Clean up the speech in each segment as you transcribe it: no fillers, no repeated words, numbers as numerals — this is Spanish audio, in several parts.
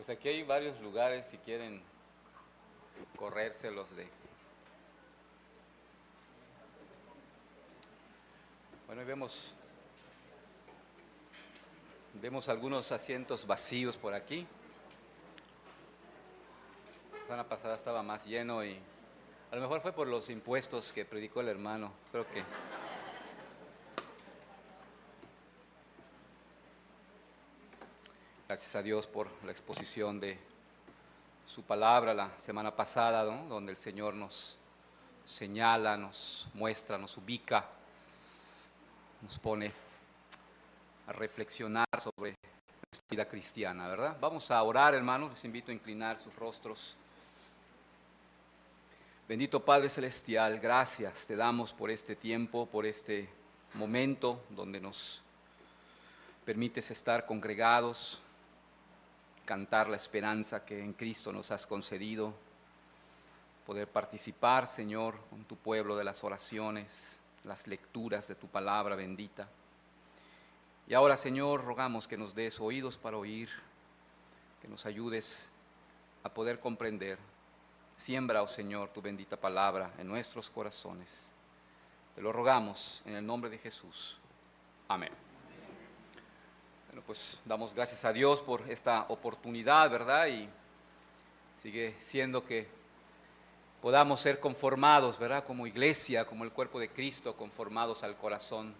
Pues aquí hay varios lugares si quieren corrérselos de... Bueno, vemos algunos asientos vacíos por aquí. La semana pasada estaba más lleno y a lo mejor fue por los impuestos que predicó el hermano. Creo que... Gracias a Dios por la exposición de su palabra la semana pasada, ¿no? Donde el Señor nos señala, nos muestra, nos ubica, nos pone a reflexionar sobre nuestra vida cristiana, ¿verdad? Vamos a orar, hermanos, les invito a inclinar sus rostros. Bendito Padre Celestial, gracias te damos por este tiempo, por este momento donde nos permites estar congregados, cantar la esperanza que en Cristo nos has concedido, poder participar, Señor, con tu pueblo de las oraciones, las lecturas de tu palabra bendita. Y ahora, Señor, rogamos que nos des oídos para oír, que nos ayudes a poder comprender. Siembra, oh Señor, tu bendita palabra en nuestros corazones. Te lo rogamos en el nombre de Jesús. Amén. Bueno, pues damos gracias a Dios por esta oportunidad, ¿verdad? Y sigue siendo que podamos ser conformados, ¿verdad? Como iglesia, como el cuerpo de Cristo, conformados al corazón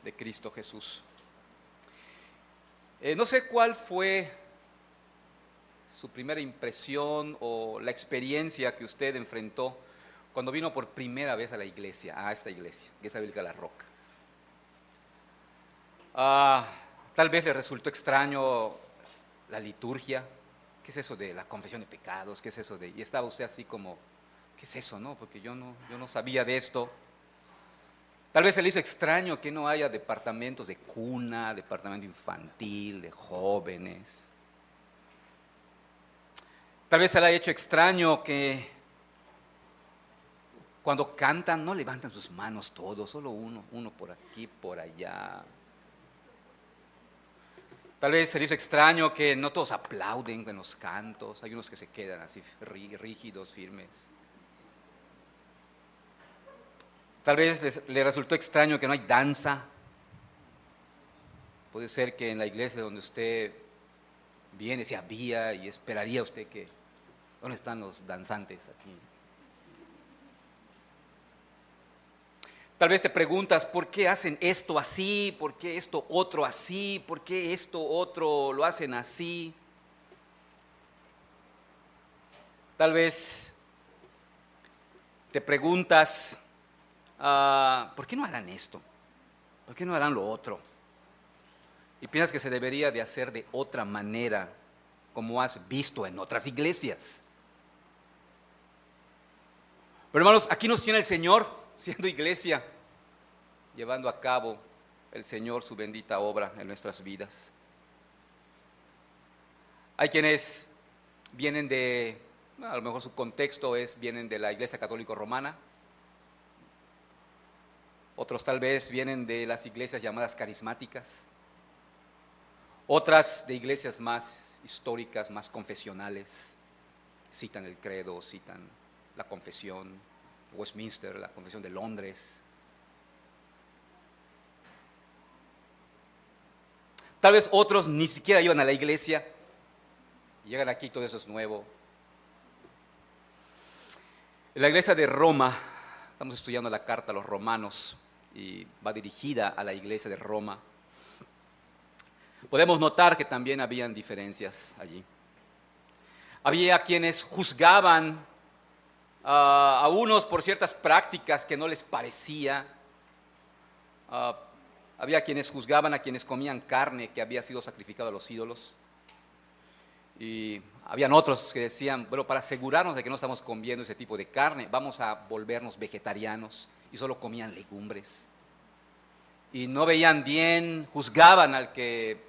de Cristo Jesús. No sé cuál fue su primera impresión o la experiencia que usted enfrentó cuando vino por primera vez a la iglesia, a esta iglesia, Iglesia Bíblica La Roca. Tal vez le resultó extraño la liturgia. ¿Qué es eso de la confesión de pecados? ¿Qué es eso de...? Y estaba usted así como, ¿qué es eso, no? Porque yo no sabía de esto. Tal vez se le hizo extraño que no haya departamentos de cuna, departamento infantil, de jóvenes. Tal vez se le haya hecho extraño que cuando cantan no levantan sus manos todos, solo uno por aquí, por allá. Tal vez se le hizo extraño que no todos aplauden en los cantos, hay unos que se quedan así rígidos, firmes. Tal vez le resultó extraño que no hay danza. Puede ser que en la iglesia donde usted viene se había y esperaría usted que, ¿dónde están los danzantes aquí? Tal vez te preguntas, ¿por qué hacen esto así? ¿Por qué esto otro así? ¿Por qué esto otro lo hacen así? Tal vez te preguntas, ¿por qué no harán esto? ¿Por qué no harán lo otro? Y piensas que se debería de hacer de otra manera, como has visto en otras iglesias. Pero hermanos, aquí nos tiene el Señor, siendo iglesia, llevando a cabo el Señor su bendita obra en nuestras vidas. Hay quienes vienen a lo mejor su contexto vienen de la Iglesia Católica Romana. Otros tal vez vienen de las iglesias llamadas carismáticas. Otras de iglesias más históricas, más confesionales. Citan el credo, citan la confesión, Westminster, la confesión de Londres. Tal vez otros ni siquiera iban a la iglesia. Llegan aquí, todo eso es nuevo. En la iglesia de Roma, estamos estudiando la carta a los romanos y va dirigida a la iglesia de Roma. Podemos notar que también habían diferencias allí. Había quienes juzgaban a unos por ciertas prácticas que no les parecía. Había quienes juzgaban a quienes comían carne que había sido sacrificada a los ídolos. Y habían otros que decían, bueno, para asegurarnos de que no estamos comiendo ese tipo de carne, vamos a volvernos vegetarianos, y solo comían legumbres. Y no veían bien, juzgaban al que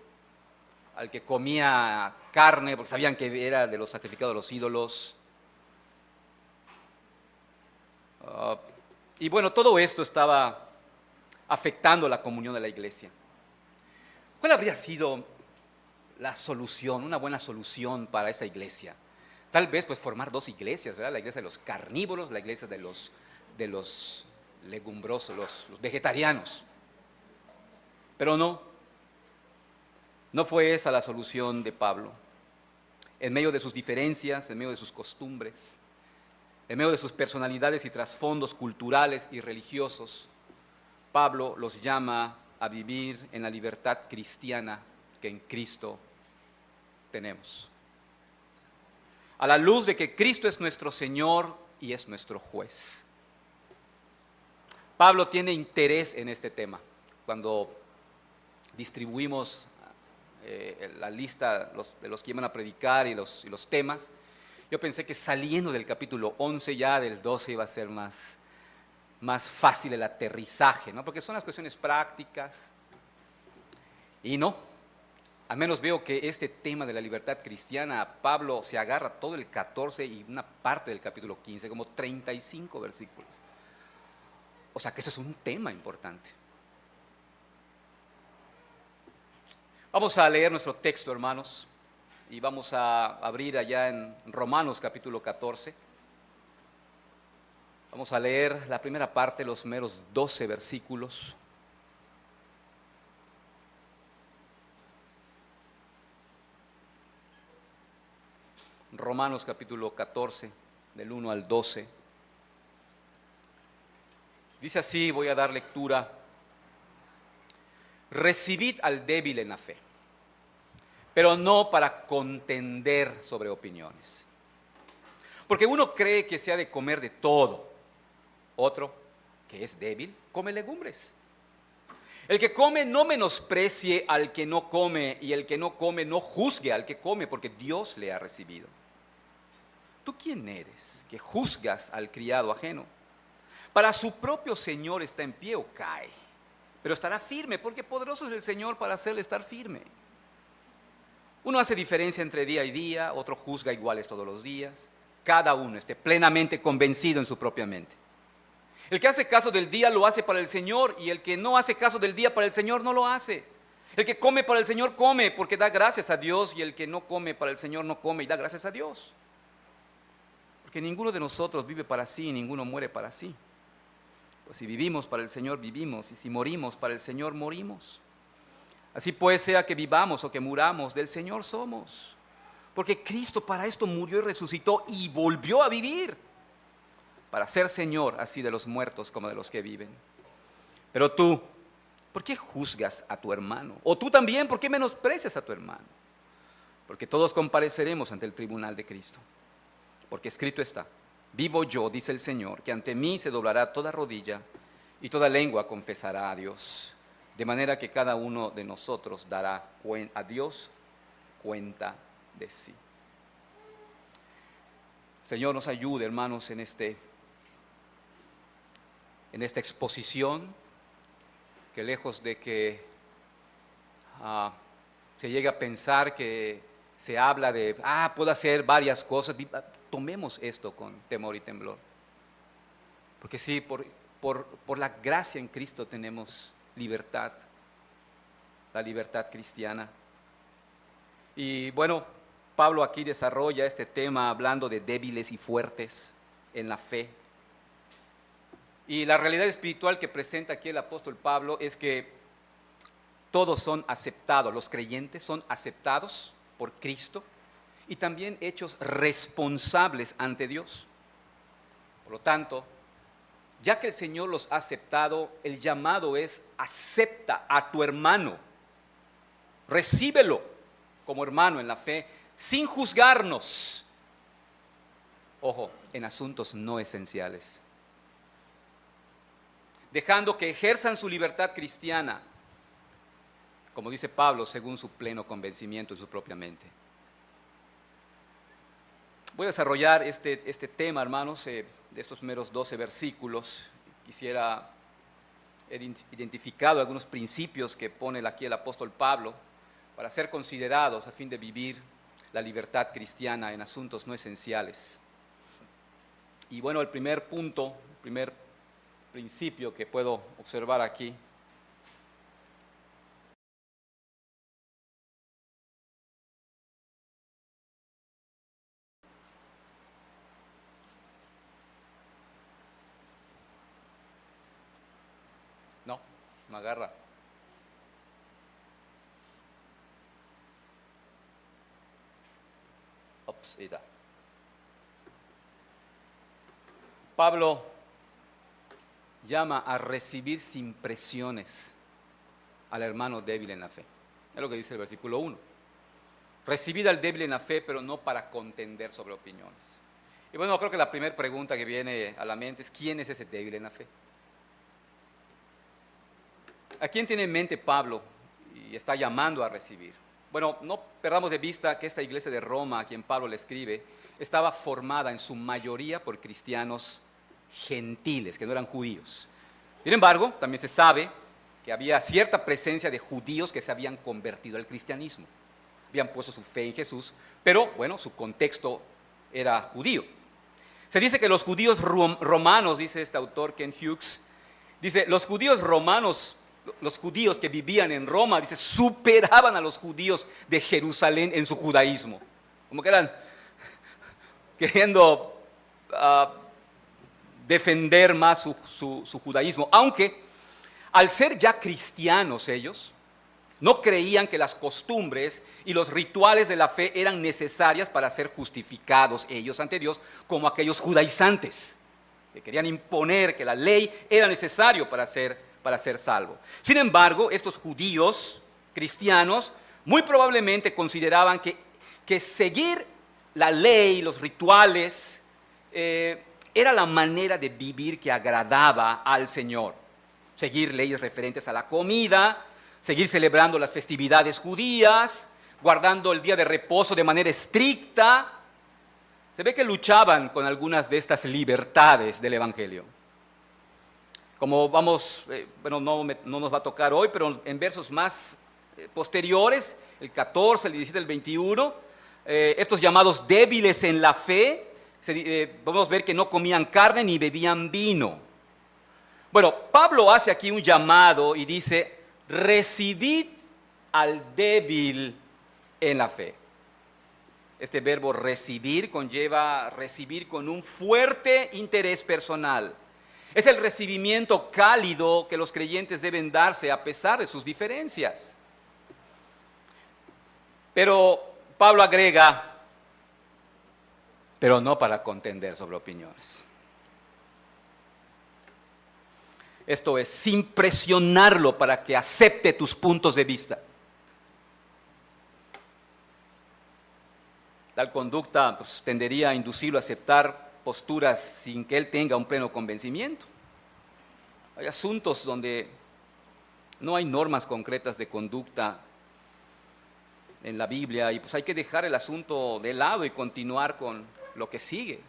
comía carne, porque sabían que era de los sacrificados a los ídolos. Y bueno, todo esto estaba afectando la comunión de la iglesia. ¿Cuál habría sido la solución, una buena solución para esa iglesia. Tal vez pues formar dos iglesias, ¿verdad? La iglesia de los carnívoros, la iglesia de los legumbrosos, los vegetarianos. Pero no fue esa la solución de Pablo. En medio de sus diferencias, en medio de sus costumbres, en medio de sus personalidades y trasfondos culturales y religiosos, Pablo los llama a vivir en la libertad cristiana que en Cristo tenemos. A la luz de que Cristo es nuestro Señor y es nuestro juez. Pablo tiene interés en este tema. Cuando distribuimos la lista de los que iban a predicar y los temas, yo pensé que saliendo del capítulo 11 ya del 12 iba a ser más fácil el aterrizaje, ¿no? Porque son las cuestiones prácticas. Y no. Al menos veo que este tema de la libertad cristiana, Pablo se agarra todo el 14 y una parte del capítulo 15, como 35 versículos. O sea que eso es un tema importante. Vamos a leer nuestro texto, hermanos, y vamos a abrir allá en Romanos capítulo 14. Vamos a leer la primera parte, los meros 12 versículos. Romanos capítulo 14, del 1 al 12. Dice así, voy a dar lectura. Recibid al débil en la fe, pero no para contender sobre opiniones. Porque uno cree que se ha de comer de todo, otro, que es débil, come legumbres. El que come no menosprecie al que no come, y el que no come no juzgue al que come, porque Dios le ha recibido. ¿Tú quién eres que juzgas al criado ajeno? Para su propio Señor está en pie o cae, pero estará firme, porque poderoso es el Señor para hacerle estar firme. Uno hace diferencia entre día y día, otro juzga iguales todos los días. Cada uno esté plenamente convencido en su propia mente. El que hace caso del día lo hace para el Señor, y el que no hace caso del día para el Señor no lo hace. El que come para el Señor come porque da gracias a Dios, y el que no come para el Señor no come y da gracias a Dios. Porque ninguno de nosotros vive para sí y ninguno muere para sí. Pues si vivimos para el Señor vivimos, y si morimos para el Señor morimos. Así pues, sea que vivamos o que muramos, del Señor somos. Porque Cristo para esto murió y resucitó y volvió a vivir, para ser Señor así de los muertos como de los que viven. Pero tú, ¿por qué juzgas a tu hermano? O tú también, ¿por qué menosprecias a tu hermano? Porque todos compareceremos ante el tribunal de Cristo. Porque escrito está, vivo yo, dice el Señor, que ante mí se doblará toda rodilla y toda lengua confesará a Dios. De manera que cada uno de nosotros dará a Dios cuenta de sí. Señor, nos ayude, hermanos, en esta exposición, que lejos de que se llegue a pensar que se habla de, puedo hacer varias cosas, tomemos esto con temor y temblor. Porque sí, por la gracia en Cristo tenemos libertad, la libertad cristiana. Y bueno, Pablo aquí desarrolla este tema hablando de débiles y fuertes en la fe. Y la realidad espiritual que presenta aquí el apóstol Pablo es que todos son aceptados, los creyentes son aceptados por Cristo y también hechos responsables ante Dios. Por lo tanto, ya que el Señor los ha aceptado, el llamado es: acepta a tu hermano, recíbelo como hermano en la fe, sin juzgarnos. Ojo, en asuntos no esenciales. Dejando que ejerzan su libertad cristiana, como dice Pablo, según su pleno convencimiento en su propia mente. Voy a desarrollar este tema, hermanos, de estos meros 12 versículos. Quisiera identificar algunos principios que pone aquí el apóstol Pablo para ser considerados a fin de vivir la libertad cristiana en asuntos no esenciales. Y bueno, el primer punto, el primer principio que puedo observar aquí Me agarra. Ups, ahí está. Pablo llama a recibir sin presiones al hermano débil en la fe. Es lo que dice el versículo 1. Recibid al débil en la fe, pero no para contender sobre opiniones. Y bueno, creo que la primera pregunta que viene a la mente es: ¿quién es ese débil en la fe? ¿A quién tiene en mente Pablo y está llamando a recibir? Bueno, no perdamos de vista que esta iglesia de Roma, a quien Pablo le escribe, estaba formada en su mayoría por cristianos gentiles, que no eran judíos. Sin embargo, también se sabe que había cierta presencia de judíos que se habían convertido al cristianismo. Habían puesto su fe en Jesús, pero bueno, su contexto era judío. Se dice que los judíos romanos, dice este autor Ken Hughes, dice, los judíos romanos, los judíos que vivían en Roma, dice, superaban a los judíos de Jerusalén en su judaísmo. Como que eran queriendo defender más su judaísmo, aunque al ser ya cristianos ellos, no creían que las costumbres y los rituales de la fe eran necesarias para ser justificados ellos ante Dios, como aquellos judaizantes que querían imponer que la ley era necesario para ser salvo. Sin embargo, estos judíos cristianos muy probablemente consideraban que seguir la ley, los rituales, era la manera de vivir que agradaba al Señor. Seguir leyes referentes a la comida, seguir celebrando las festividades judías, guardando el día de reposo de manera estricta. Se ve que luchaban con algunas de estas libertades del Evangelio. Como vamos, no nos va a tocar hoy, pero en versos más posteriores, el 14, el 17, el 21, estos llamados débiles en la fe, podemos ver que no comían carne ni bebían vino. Bueno, Pablo hace aquí un llamado y dice: recibid al débil en la fe. Este verbo recibir conlleva recibir con un fuerte interés personal. Es el recibimiento cálido que los creyentes deben darse a pesar de sus diferencias. Pero Pablo agrega: pero no para contender sobre opiniones. Esto es, sin presionarlo para que acepte tus puntos de vista. Tal conducta tendería a inducirlo a aceptar posturas sin que él tenga un pleno convencimiento. Hay asuntos donde no hay normas concretas de conducta en la Biblia y hay que dejar el asunto de lado y continuar con lo que sigue.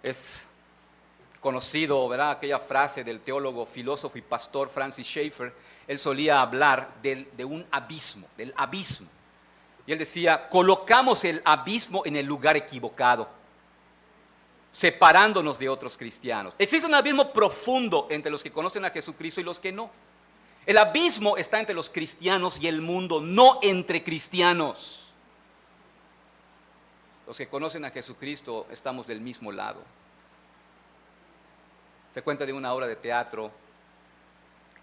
Es conocido, ¿verdad?, aquella frase del teólogo, filósofo y pastor Francis Schaeffer. Él solía hablar de un abismo, del abismo. Y él decía: colocamos el abismo en el lugar equivocado, separándonos de otros cristianos. Existe un abismo profundo entre los que conocen a Jesucristo y los que no. El abismo está entre los cristianos y el mundo, no entre cristianos. Los que conocen a Jesucristo estamos del mismo lado. Se cuenta de una obra de teatro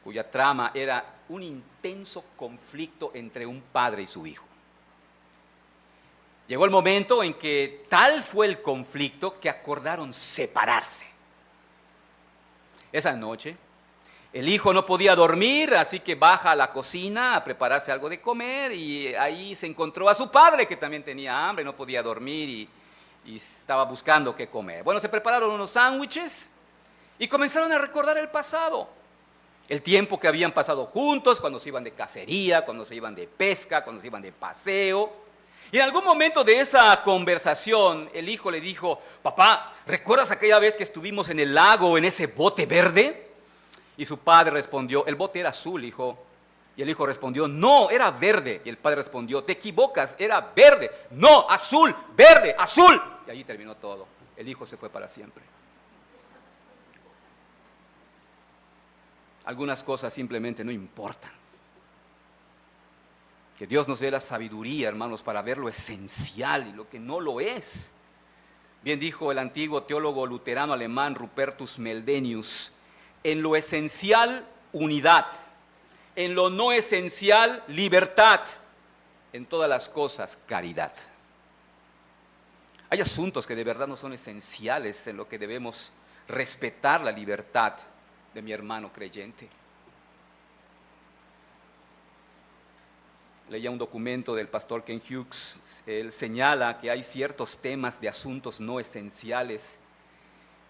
cuya trama era un intenso conflicto entre un padre y su hijo. Llegó el momento en que tal fue el conflicto que acordaron separarse. Esa noche, el hijo no podía dormir, así que baja a la cocina a prepararse algo de comer y ahí se encontró a su padre, que también tenía hambre, no podía dormir y estaba buscando qué comer. Bueno, se prepararon unos sándwiches y comenzaron a recordar el pasado, el tiempo que habían pasado juntos, cuando se iban de cacería, cuando se iban de pesca, cuando se iban de paseo. Y en algún momento de esa conversación, el hijo le dijo: papá, ¿recuerdas aquella vez que estuvimos en el lago en ese bote verde? Y su padre respondió: el bote era azul, hijo. Y el hijo respondió: no, era verde. Y el padre respondió: te equivocas, era verde. No, azul, verde, azul. Y allí terminó todo. El hijo se fue para siempre. Algunas cosas simplemente no importan. Que Dios nos dé la sabiduría, hermanos, para ver lo esencial y lo que no lo es. Bien dijo el antiguo teólogo luterano alemán Rupertus Meldenius: en lo esencial unidad. En lo no esencial, libertad. En todas las cosas, caridad. Hay asuntos que de verdad no son esenciales en lo que debemos respetar la libertad de mi hermano creyente. Leía un documento del pastor Ken Hughes. Él señala que hay ciertos temas de asuntos no esenciales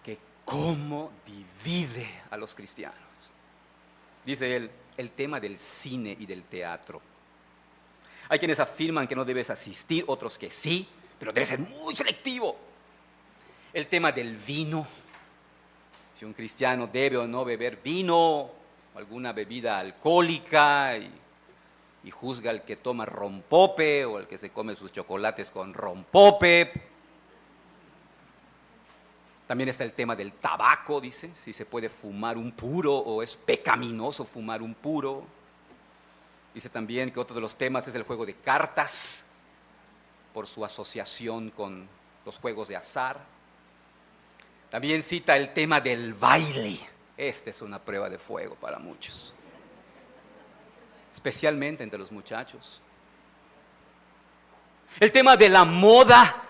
que cómo divide a los cristianos. Dice él, el tema del cine y del teatro. Hay quienes afirman que no debes asistir, otros que sí, pero debes ser muy selectivo. El tema del vino, si un cristiano debe o no beber vino o alguna bebida alcohólica y juzga al que toma rompope o al que se come sus chocolates con rompope. También está el tema del tabaco, dice, si se puede fumar un puro o es pecaminoso fumar un puro. Dice también que otro de los temas es el juego de cartas, por su asociación con los juegos de azar. También cita el tema del baile. Esta es una prueba de fuego para muchos, especialmente entre los muchachos. El tema de la moda.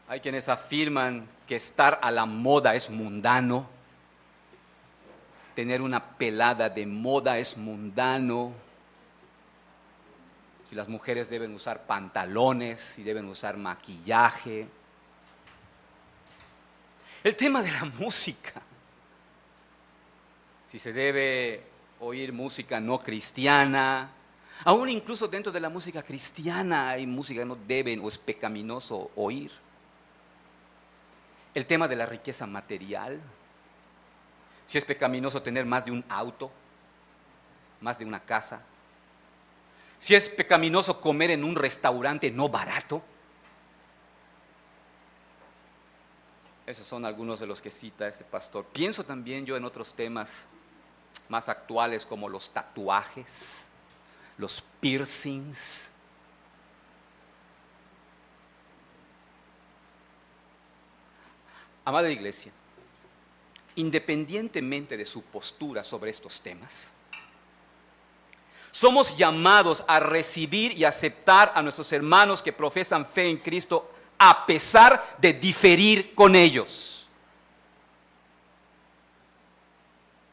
Hay quienes afirman que estar a la moda es mundano. Tener una pelada de moda es mundano. Si las mujeres deben usar pantalones, si deben usar maquillaje. El tema de la música. Si se debe oír música no cristiana. Aún incluso dentro de la música cristiana hay música que no deben o es pecaminoso oír. El tema de la riqueza material. Si es pecaminoso tener más de un auto, más de una casa. Si es pecaminoso comer en un restaurante no barato. Esos son algunos de los que cita este pastor. Pienso también yo en otros temas más actuales como los tatuajes, los piercings. Amada iglesia, independientemente de su postura sobre estos temas, somos llamados a recibir y aceptar a nuestros hermanos que profesan fe en Cristo a pesar de diferir con ellos.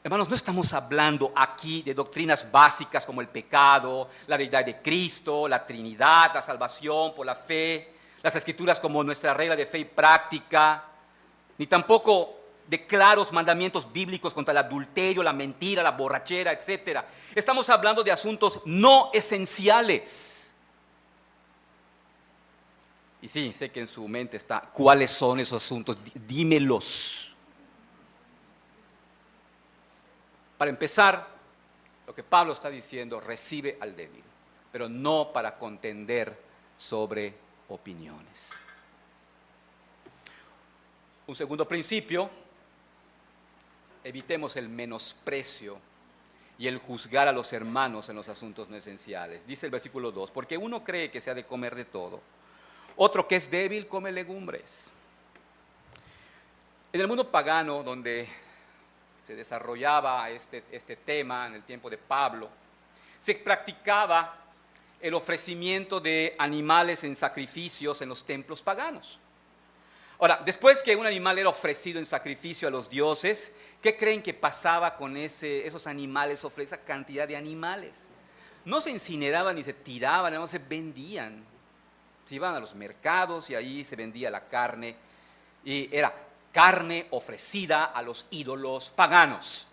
Hermanos, no estamos hablando aquí de doctrinas básicas como el pecado, la deidad de Cristo, la Trinidad, la salvación por la fe, las Escrituras como nuestra regla de fe y práctica, ni tampoco de claros mandamientos bíblicos contra el adulterio, la mentira, la borrachera, etc. Estamos hablando de asuntos no esenciales. Y sí, sé que en su mente está, ¿cuáles son esos asuntos? Dímelos. Para empezar, lo que Pablo está diciendo, recibe al débil, pero no para contender sobre opiniones. Un segundo principio, evitemos el menosprecio y el juzgar a los hermanos en los asuntos no esenciales. Dice el versículo 2, porque uno cree que se ha de comer de todo, otro que es débil come legumbres. En el mundo pagano, donde se desarrollaba este tema en el tiempo de Pablo, se practicaba el ofrecimiento de animales en sacrificios en los templos paganos. Ahora, después que un animal era ofrecido en sacrificio a los dioses, ¿qué creen que pasaba con esos animales, esa cantidad de animales? No se incineraban ni se tiraban, no se vendían. Se iban a los mercados y ahí se vendía la carne y era carne ofrecida a los ídolos paganos.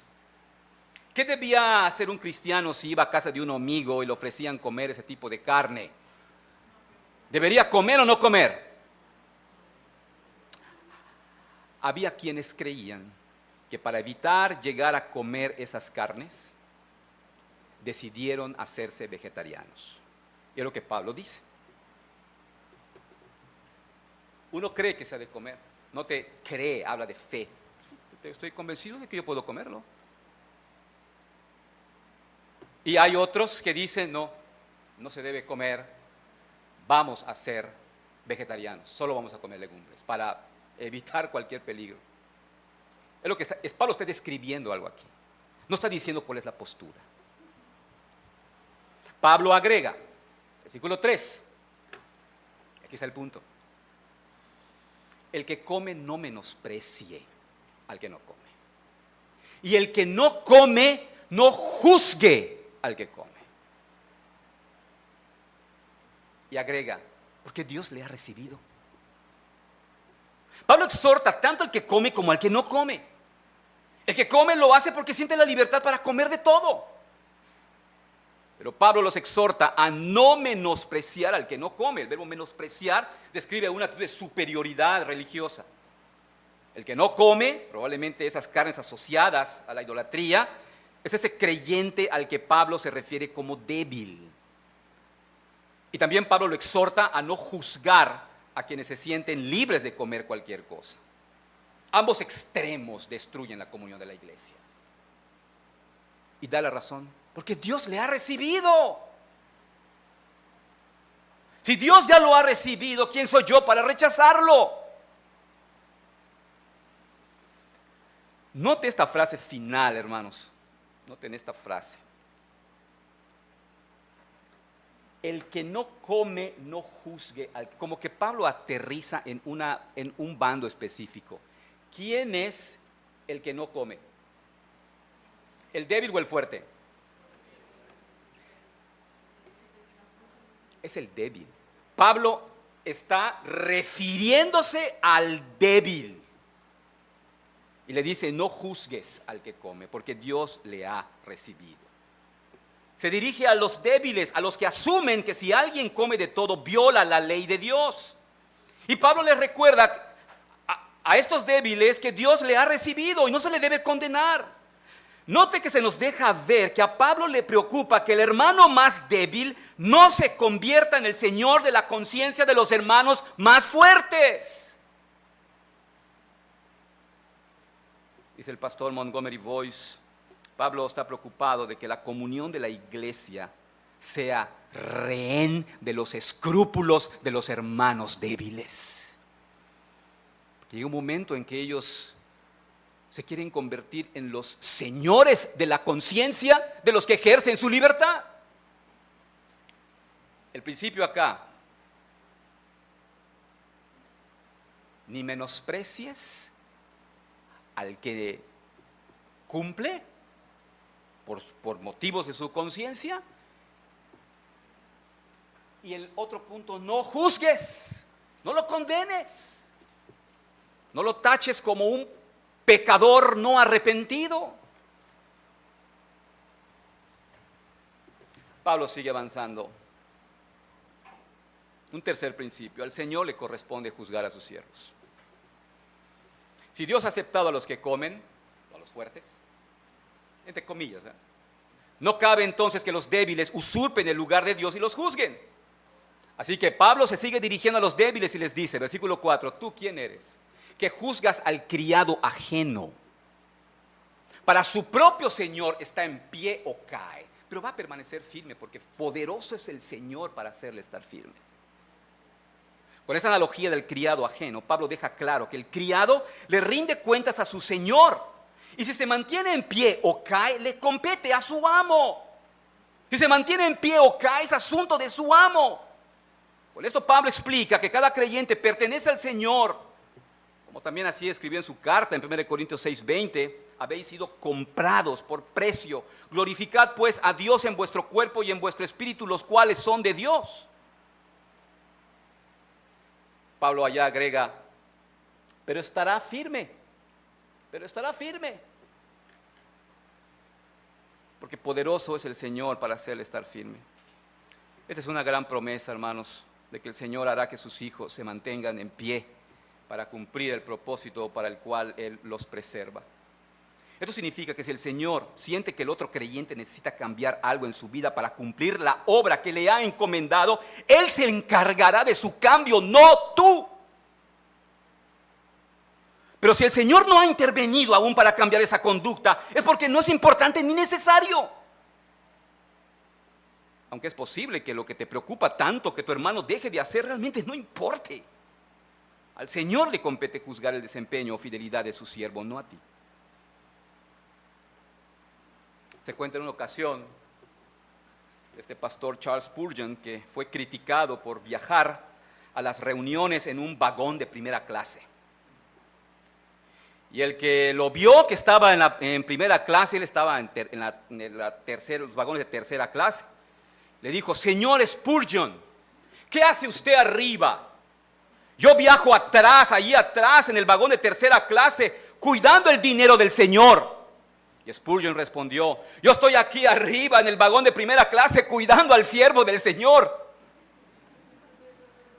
¿Qué debía hacer un cristiano si iba a casa de un amigo y le ofrecían comer ese tipo de carne? ¿Debería comer o no comer? Había quienes creían que para evitar llegar a comer esas carnes, decidieron hacerse vegetarianos. Y es lo que Pablo dice. Uno cree que se ha de comer, no te cree, habla de fe. Estoy convencido de que yo puedo comerlo. Y hay otros que dicen, no se debe comer, vamos a ser vegetarianos, solo vamos a comer legumbres para evitar cualquier peligro. Pablo está describiendo algo aquí. No está diciendo cuál es la postura. Pablo agrega, versículo 3. Aquí está el punto. El que come no menosprecie al que no come. Y el que no come no juzgue al que come. Y agrega, porque Dios le ha recibido. Pablo exhorta tanto al que come como al que no come. El que come lo hace porque siente la libertad para comer de todo. Pero Pablo los exhorta a no menospreciar al que no come. El verbo menospreciar describe una actitud de superioridad religiosa. El que no come, probablemente esas carnes asociadas a la idolatría, es ese creyente al que Pablo se refiere como débil. Y también Pablo lo exhorta a no juzgar a quienes se sienten libres de comer cualquier cosa. Ambos extremos destruyen la comunión de la iglesia. Y da la razón, porque Dios le ha recibido. Si Dios ya lo ha recibido, ¿quién soy yo para rechazarlo? Note esta frase final, hermanos. Noten esta frase. El que no come, no juzgue. Como que Pablo aterriza en un bando específico. ¿Quién es el que no come? ¿El débil o el fuerte? Es el débil. Pablo está refiriéndose al débil. Y le dice, no juzgues al que come, porque Dios le ha recibido. Se dirige a los débiles, a los que asumen que si alguien come de todo, viola la ley de Dios. Y Pablo les recuerda a estos débiles que Dios le ha recibido y no se le debe condenar. Note que se nos deja ver que a Pablo le preocupa que el hermano más débil no se convierta en el señor de la conciencia de los hermanos más fuertes. Dice el pastor Montgomery Boyce, Pablo está preocupado de que la comunión de la iglesia sea rehén de los escrúpulos de los hermanos débiles. Llega un momento en que ellos se quieren convertir en los señores de la conciencia de los que ejercen su libertad. El principio acá, ni menosprecies al que cumple por motivos de su conciencia. Y el otro punto, no juzgues, no lo condenes, no lo taches como un pecador no arrepentido. Pablo sigue avanzando. Un tercer principio, al Señor le corresponde juzgar a sus siervos. Si Dios ha aceptado a los que comen, a los fuertes, entre comillas, no cabe entonces que los débiles usurpen el lugar de Dios y los juzguen. Así que Pablo se sigue dirigiendo a los débiles y les dice, versículo 4, ¿tú quién eres? Que juzgas al criado ajeno. Para su propio Señor está en pie o cae, pero va a permanecer firme porque poderoso es el Señor para hacerle estar firme. Con esta analogía del criado ajeno, Pablo deja claro que el criado le rinde cuentas a su señor. Y si se mantiene en pie o cae, le compete a su amo. Si se mantiene en pie o cae, es asunto de su amo. Por esto Pablo explica que cada creyente pertenece al Señor. Como también así escribió en su carta en 1 Corintios 6:20, habéis sido comprados por precio. Glorificad pues a Dios en vuestro cuerpo y en vuestro espíritu, los cuales son de Dios. Pablo allá agrega, pero estará firme, porque poderoso es el Señor para hacerle estar firme. Esta es una gran promesa, hermanos, de que el Señor hará que sus hijos se mantengan en pie para cumplir el propósito para el cual Él los preserva. Esto significa que si el Señor siente que el otro creyente necesita cambiar algo en su vida para cumplir la obra que le ha encomendado, Él se encargará de su cambio, no tú. Pero si el Señor no ha intervenido aún para cambiar esa conducta, es porque no es importante ni necesario. Aunque es posible que lo que te preocupa tanto que tu hermano deje de hacer realmente no importe. Al Señor le compete juzgar el desempeño o fidelidad de su siervo, no a ti. Se cuenta en una ocasión, este pastor Charles Spurgeon, que fue criticado por viajar a las reuniones en un vagón de primera clase. Y el que lo vio que estaba en primera clase, él estaba en los vagones de tercera clase, le dijo: señor Spurgeon, ¿qué hace usted arriba? Yo viajo atrás, allí atrás, en el vagón de tercera clase, cuidando el dinero del Señor. Y Spurgeon respondió: yo estoy aquí arriba, en el vagón de primera clase, cuidando al siervo del Señor.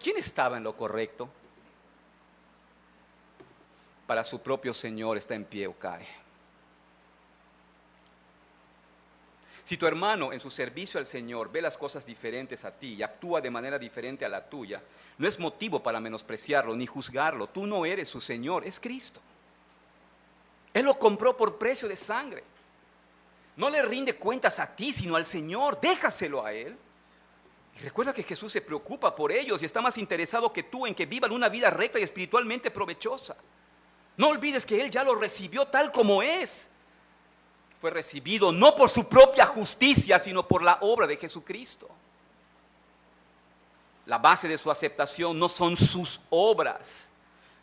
¿Quién estaba en lo correcto? Para su propio Señor está en pie o cae. Si tu hermano en su servicio al Señor ve las cosas diferentes a ti y actúa de manera diferente a la tuya, no es motivo para menospreciarlo ni juzgarlo. Tú no eres su Señor, es Cristo. Él lo compró por precio de sangre. No le rinde cuentas a ti, sino al Señor. Déjaselo a Él. Y recuerda que Jesús se preocupa por ellos y está más interesado que tú en que vivan una vida recta y espiritualmente provechosa. No olvides que Él ya lo recibió tal como es. Fue recibido no por su propia justicia, sino por la obra de Jesucristo. La base de su aceptación no son sus obras.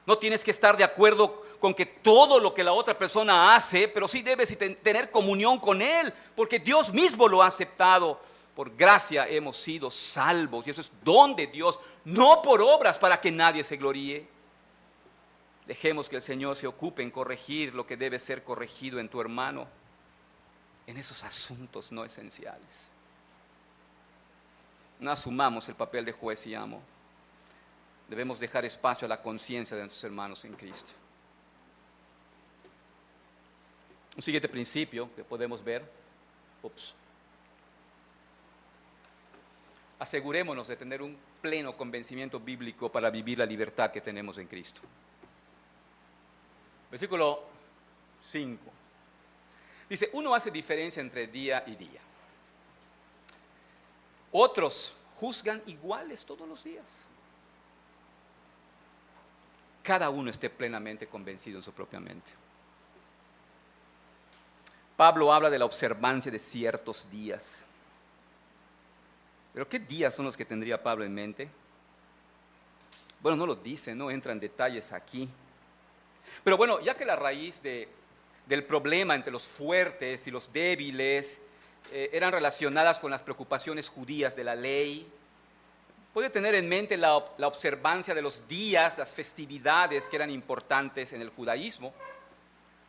No tienes que estar de acuerdo con que todo lo que la otra persona hace, pero sí debes tener comunión con Él, porque Dios mismo lo ha aceptado. Por gracia hemos sido salvos, y eso es don de Dios, no por obras para que nadie se gloríe. Dejemos que el Señor se ocupe en corregir lo que debe ser corregido en tu hermano, en esos asuntos no esenciales. No asumamos el papel de juez y amo. Debemos dejar espacio a la conciencia de nuestros hermanos en Cristo. Un siguiente principio que podemos ver. Asegurémonos de tener un pleno convencimiento bíblico para vivir la libertad que tenemos en Cristo. Versículo 5. Dice: uno hace diferencia entre día y día. Otros juzgan iguales todos los días. Cada uno esté plenamente convencido en su propia mente. Pablo habla de la observancia de ciertos días. ¿Pero qué días son los que tendría Pablo en mente? Bueno, no lo dice, no entra en detalles aquí. Pero bueno, ya que la raíz del problema entre los fuertes y los débiles eran relacionadas con las preocupaciones judías de la ley, puede tener en mente la observancia de los días, las festividades que eran importantes en el judaísmo,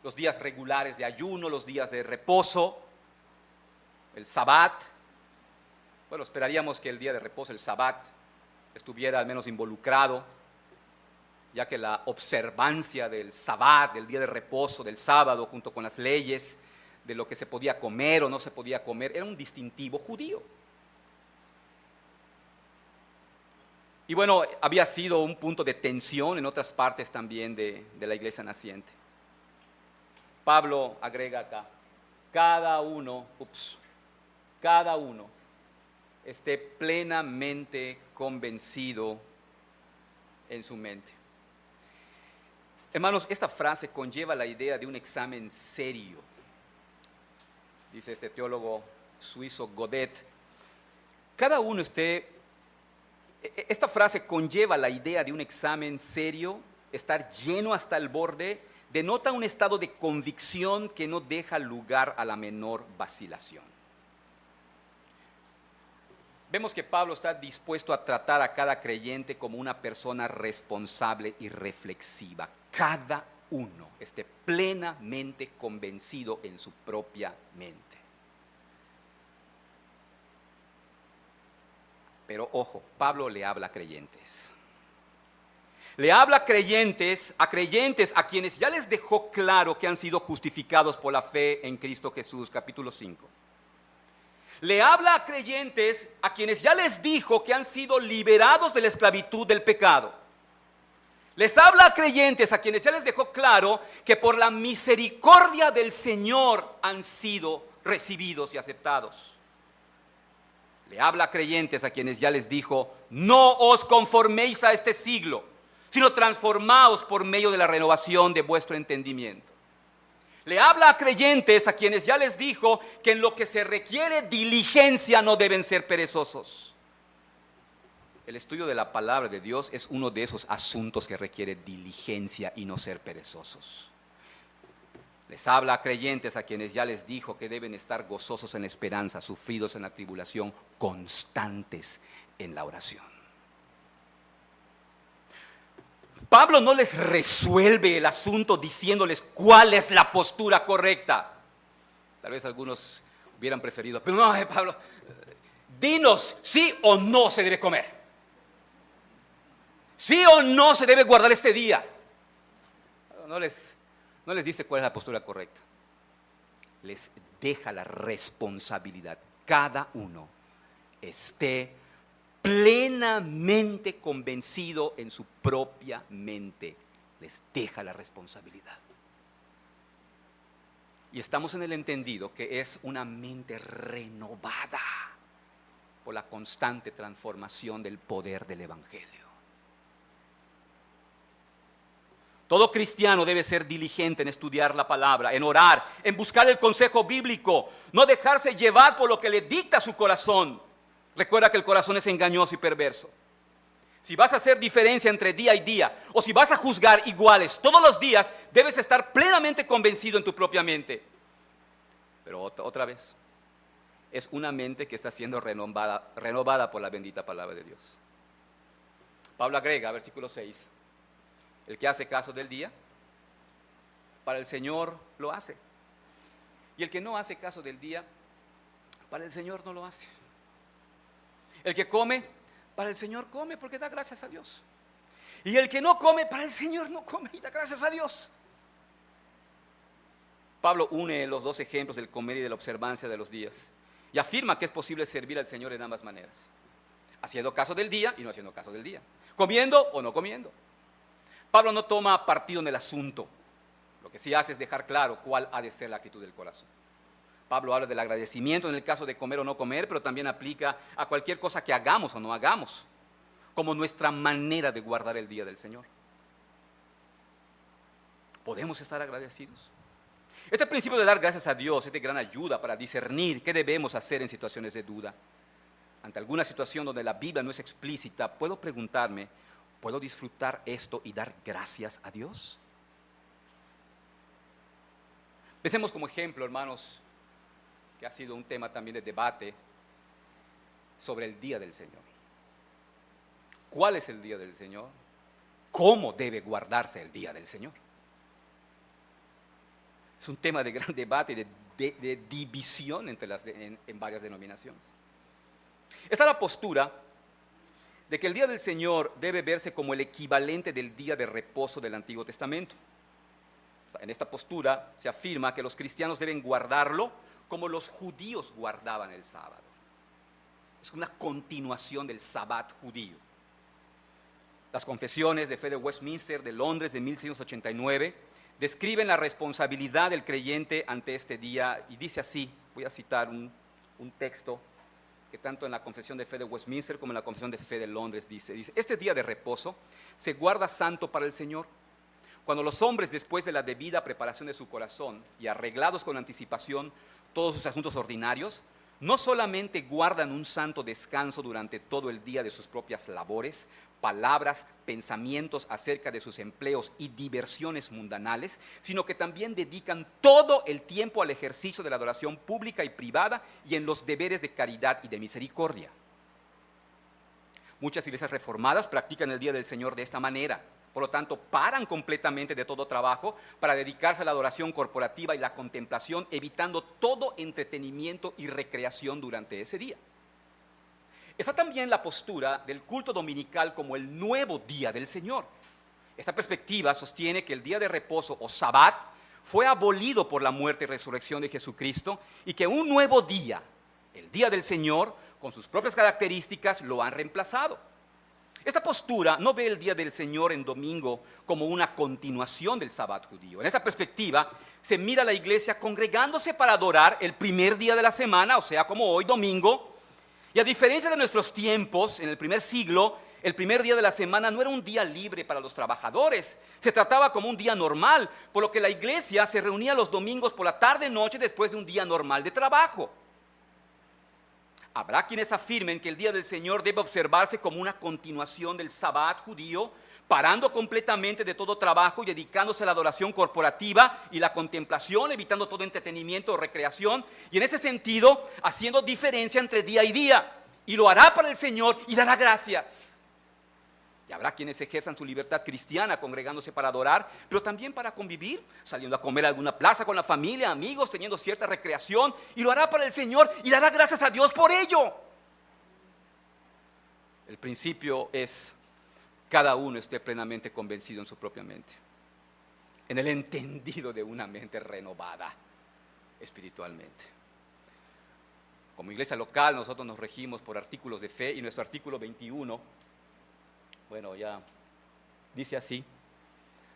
los días regulares de ayuno, los días de reposo, el Sabbat. Bueno, esperaríamos que el día de reposo, el Sabbat, estuviera al menos involucrado, ya que la observancia del Sabbat, del día de reposo, del sábado, junto con las leyes de lo que se podía comer o no se podía comer, era un distintivo judío. Y bueno, había sido un punto de tensión en otras partes también de la iglesia naciente. Pablo agrega acá: cada uno esté plenamente convencido en su mente. Hermanos, esta frase conlleva la idea de un examen serio. Dice este teólogo suizo Godet: cada uno esta frase conlleva la idea de un examen serio, estar lleno hasta el borde, denota un estado de convicción que no deja lugar a la menor vacilación. Vemos que Pablo está dispuesto a tratar a cada creyente como una persona responsable y reflexiva. Cada uno esté plenamente convencido en su propia mente. Pero ojo, Pablo le habla a creyentes. Le habla a creyentes a quienes ya les dejó claro que han sido justificados por la fe en Cristo Jesús, capítulo 5. Le habla a creyentes a quienes ya les dijo que han sido liberados de la esclavitud del pecado. Les habla a creyentes a quienes ya les dejó claro que por la misericordia del Señor han sido recibidos y aceptados. Le habla a creyentes a quienes ya les dijo: no os conforméis a este siglo, sino transformaos por medio de la renovación de vuestro entendimiento. le habla a creyentes a quienes ya les dijo que en lo que se requiere diligencia no deben ser perezosos. El estudio de la palabra de Dios es uno de esos asuntos que requiere diligencia y no ser perezosos. Les habla a creyentes a quienes ya les dijo que deben estar gozosos en la esperanza, sufridos en la tribulación, constantes en la oración. Pablo no les resuelve el asunto diciéndoles cuál es la postura correcta. Tal vez algunos hubieran preferido, pero no, Pablo, dinos sí o no se debe comer. Sí o no se debe guardar este día. No les dice cuál es la postura correcta. Les deja la responsabilidad. Cada uno esté plenamente convencido en su propia mente. Les deja la responsabilidad. Y estamos en el entendido que es una mente renovada por la constante transformación del poder del Evangelio. Todo cristiano debe ser diligente en estudiar la palabra, en orar, en buscar el consejo bíblico, no dejarse llevar por lo que le dicta su corazón. Recuerda que el corazón es engañoso y perverso. Si vas a hacer diferencia entre día y día, o si vas a juzgar iguales todos los días, debes estar plenamente convencido en tu propia mente. Pero otra vez, es una mente que está siendo renovada por la bendita palabra de Dios. Pablo agrega, versículo 6, el que hace caso del día, para el Señor lo hace. Y el que no hace caso del día, para el Señor no lo hace. El que come, para el Señor come porque da gracias a Dios. Y el que no come, para el Señor no come y da gracias a Dios. Pablo une los dos ejemplos del comer y de la observancia de los días y afirma que es posible servir al Señor en ambas maneras, haciendo caso del día y no haciendo caso del día, comiendo o no comiendo. Pablo no toma partido en el asunto, lo que sí hace es dejar claro cuál ha de ser la actitud del corazón. Pablo habla del agradecimiento en el caso de comer o no comer, pero también aplica a cualquier cosa que hagamos o no hagamos, como nuestra manera de guardar el día del Señor. ¿Podemos estar agradecidos? Este principio de dar gracias a Dios es de gran ayuda para discernir qué debemos hacer en situaciones de duda. Ante alguna situación donde la Biblia no es explícita, puedo preguntarme, ¿puedo disfrutar esto y dar gracias a Dios? Pensemos como ejemplo, hermanos, que ha sido un tema también de debate sobre el día del Señor. ¿Cuál es el día del Señor? ¿Cómo debe guardarse el día del Señor? Es un tema de gran debate y de división en varias denominaciones. Está la postura de que el día del Señor debe verse como el equivalente del día de reposo del Antiguo Testamento. O sea, en esta postura se afirma que los cristianos deben guardarlo como los judíos guardaban el sábado. Es una continuación del sabbat judío. Las confesiones de fe de Westminster de Londres de 1689 describen la responsabilidad del creyente ante este día y dice así, voy a citar un texto que tanto en la confesión de fe de Westminster como en la confesión de fe de Londres dice, este día de reposo se guarda santo para el Señor. Cuando los hombres, después de la debida preparación de su corazón y arreglados con anticipación todos sus asuntos ordinarios, no solamente guardan un santo descanso durante todo el día de sus propias labores, palabras, pensamientos acerca de sus empleos y diversiones mundanales, sino que también dedican todo el tiempo al ejercicio de la adoración pública y privada y en los deberes de caridad y de misericordia. Muchas iglesias reformadas practican el día del Señor de esta manera. Por lo tanto, paran completamente de todo trabajo para dedicarse a la adoración corporativa y la contemplación, evitando todo entretenimiento y recreación durante ese día. Está también la postura del culto dominical como el nuevo día del Señor. Esta perspectiva sostiene que el día de reposo o sabbat fue abolido por la muerte y resurrección de Jesucristo y que un nuevo día, el día del Señor, con sus propias características, lo han reemplazado. Esta postura no ve el día del Señor en domingo como una continuación del sabbat judío. En esta perspectiva se mira a la iglesia congregándose para adorar el primer día de la semana, o sea, como hoy, domingo. Y a diferencia de nuestros tiempos, en el primer siglo, el primer día de la semana no era un día libre para los trabajadores, se trataba como un día normal, por lo que la iglesia se reunía los domingos por la tarde-noche después de un día normal de trabajo. Habrá quienes afirmen que el día del Señor debe observarse como una continuación del Sabbat judío, parando completamente de todo trabajo y dedicándose a la adoración corporativa y la contemplación, evitando todo entretenimiento o recreación, y en ese sentido haciendo diferencia entre día y día, y lo hará para el Señor y dará gracias. Y habrá quienes ejerzan su libertad cristiana congregándose para adorar, pero también para convivir, saliendo a comer a alguna plaza con la familia, amigos, teniendo cierta recreación, y lo hará para el Señor y dará gracias a Dios por ello. El principio es: cada uno esté plenamente convencido en su propia mente, en el entendido de una mente renovada espiritualmente. Como iglesia local nosotros nos regimos por artículos de fe, y nuestro artículo 21, bueno, ya dice así: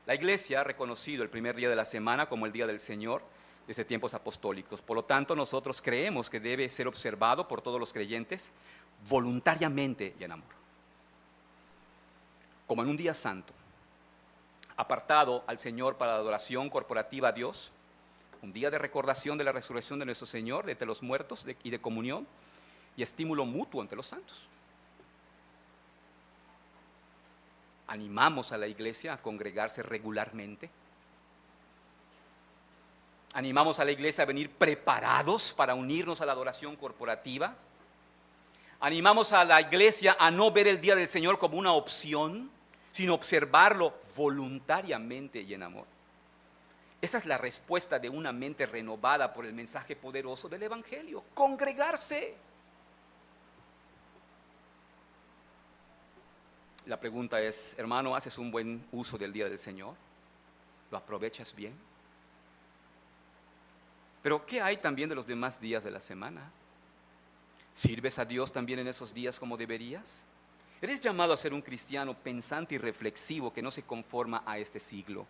la iglesia ha reconocido el primer día de la semana como el día del Señor desde tiempos apostólicos. Por lo tanto, nosotros creemos que debe ser observado por todos los creyentes voluntariamente y en amor, como en un día santo, apartado al Señor para la adoración corporativa a Dios, un día de recordación de la resurrección de nuestro Señor de entre los muertos y de comunión y estímulo mutuo entre los santos. Animamos a la iglesia a congregarse regularmente. Animamos a la iglesia a venir preparados para unirnos a la adoración corporativa. Animamos a la iglesia a no ver el día del Señor como una opción, sino observarlo voluntariamente y en amor. Esa es la respuesta de una mente renovada por el mensaje poderoso del Evangelio: congregarse. La pregunta es: hermano, ¿haces un buen uso del día del Señor? ¿Lo aprovechas bien? Pero ¿qué hay también de los demás días de la semana? ¿Sirves a Dios también en esos días como deberías? Eres llamado a ser un cristiano pensante y reflexivo que no se conforma a este siglo,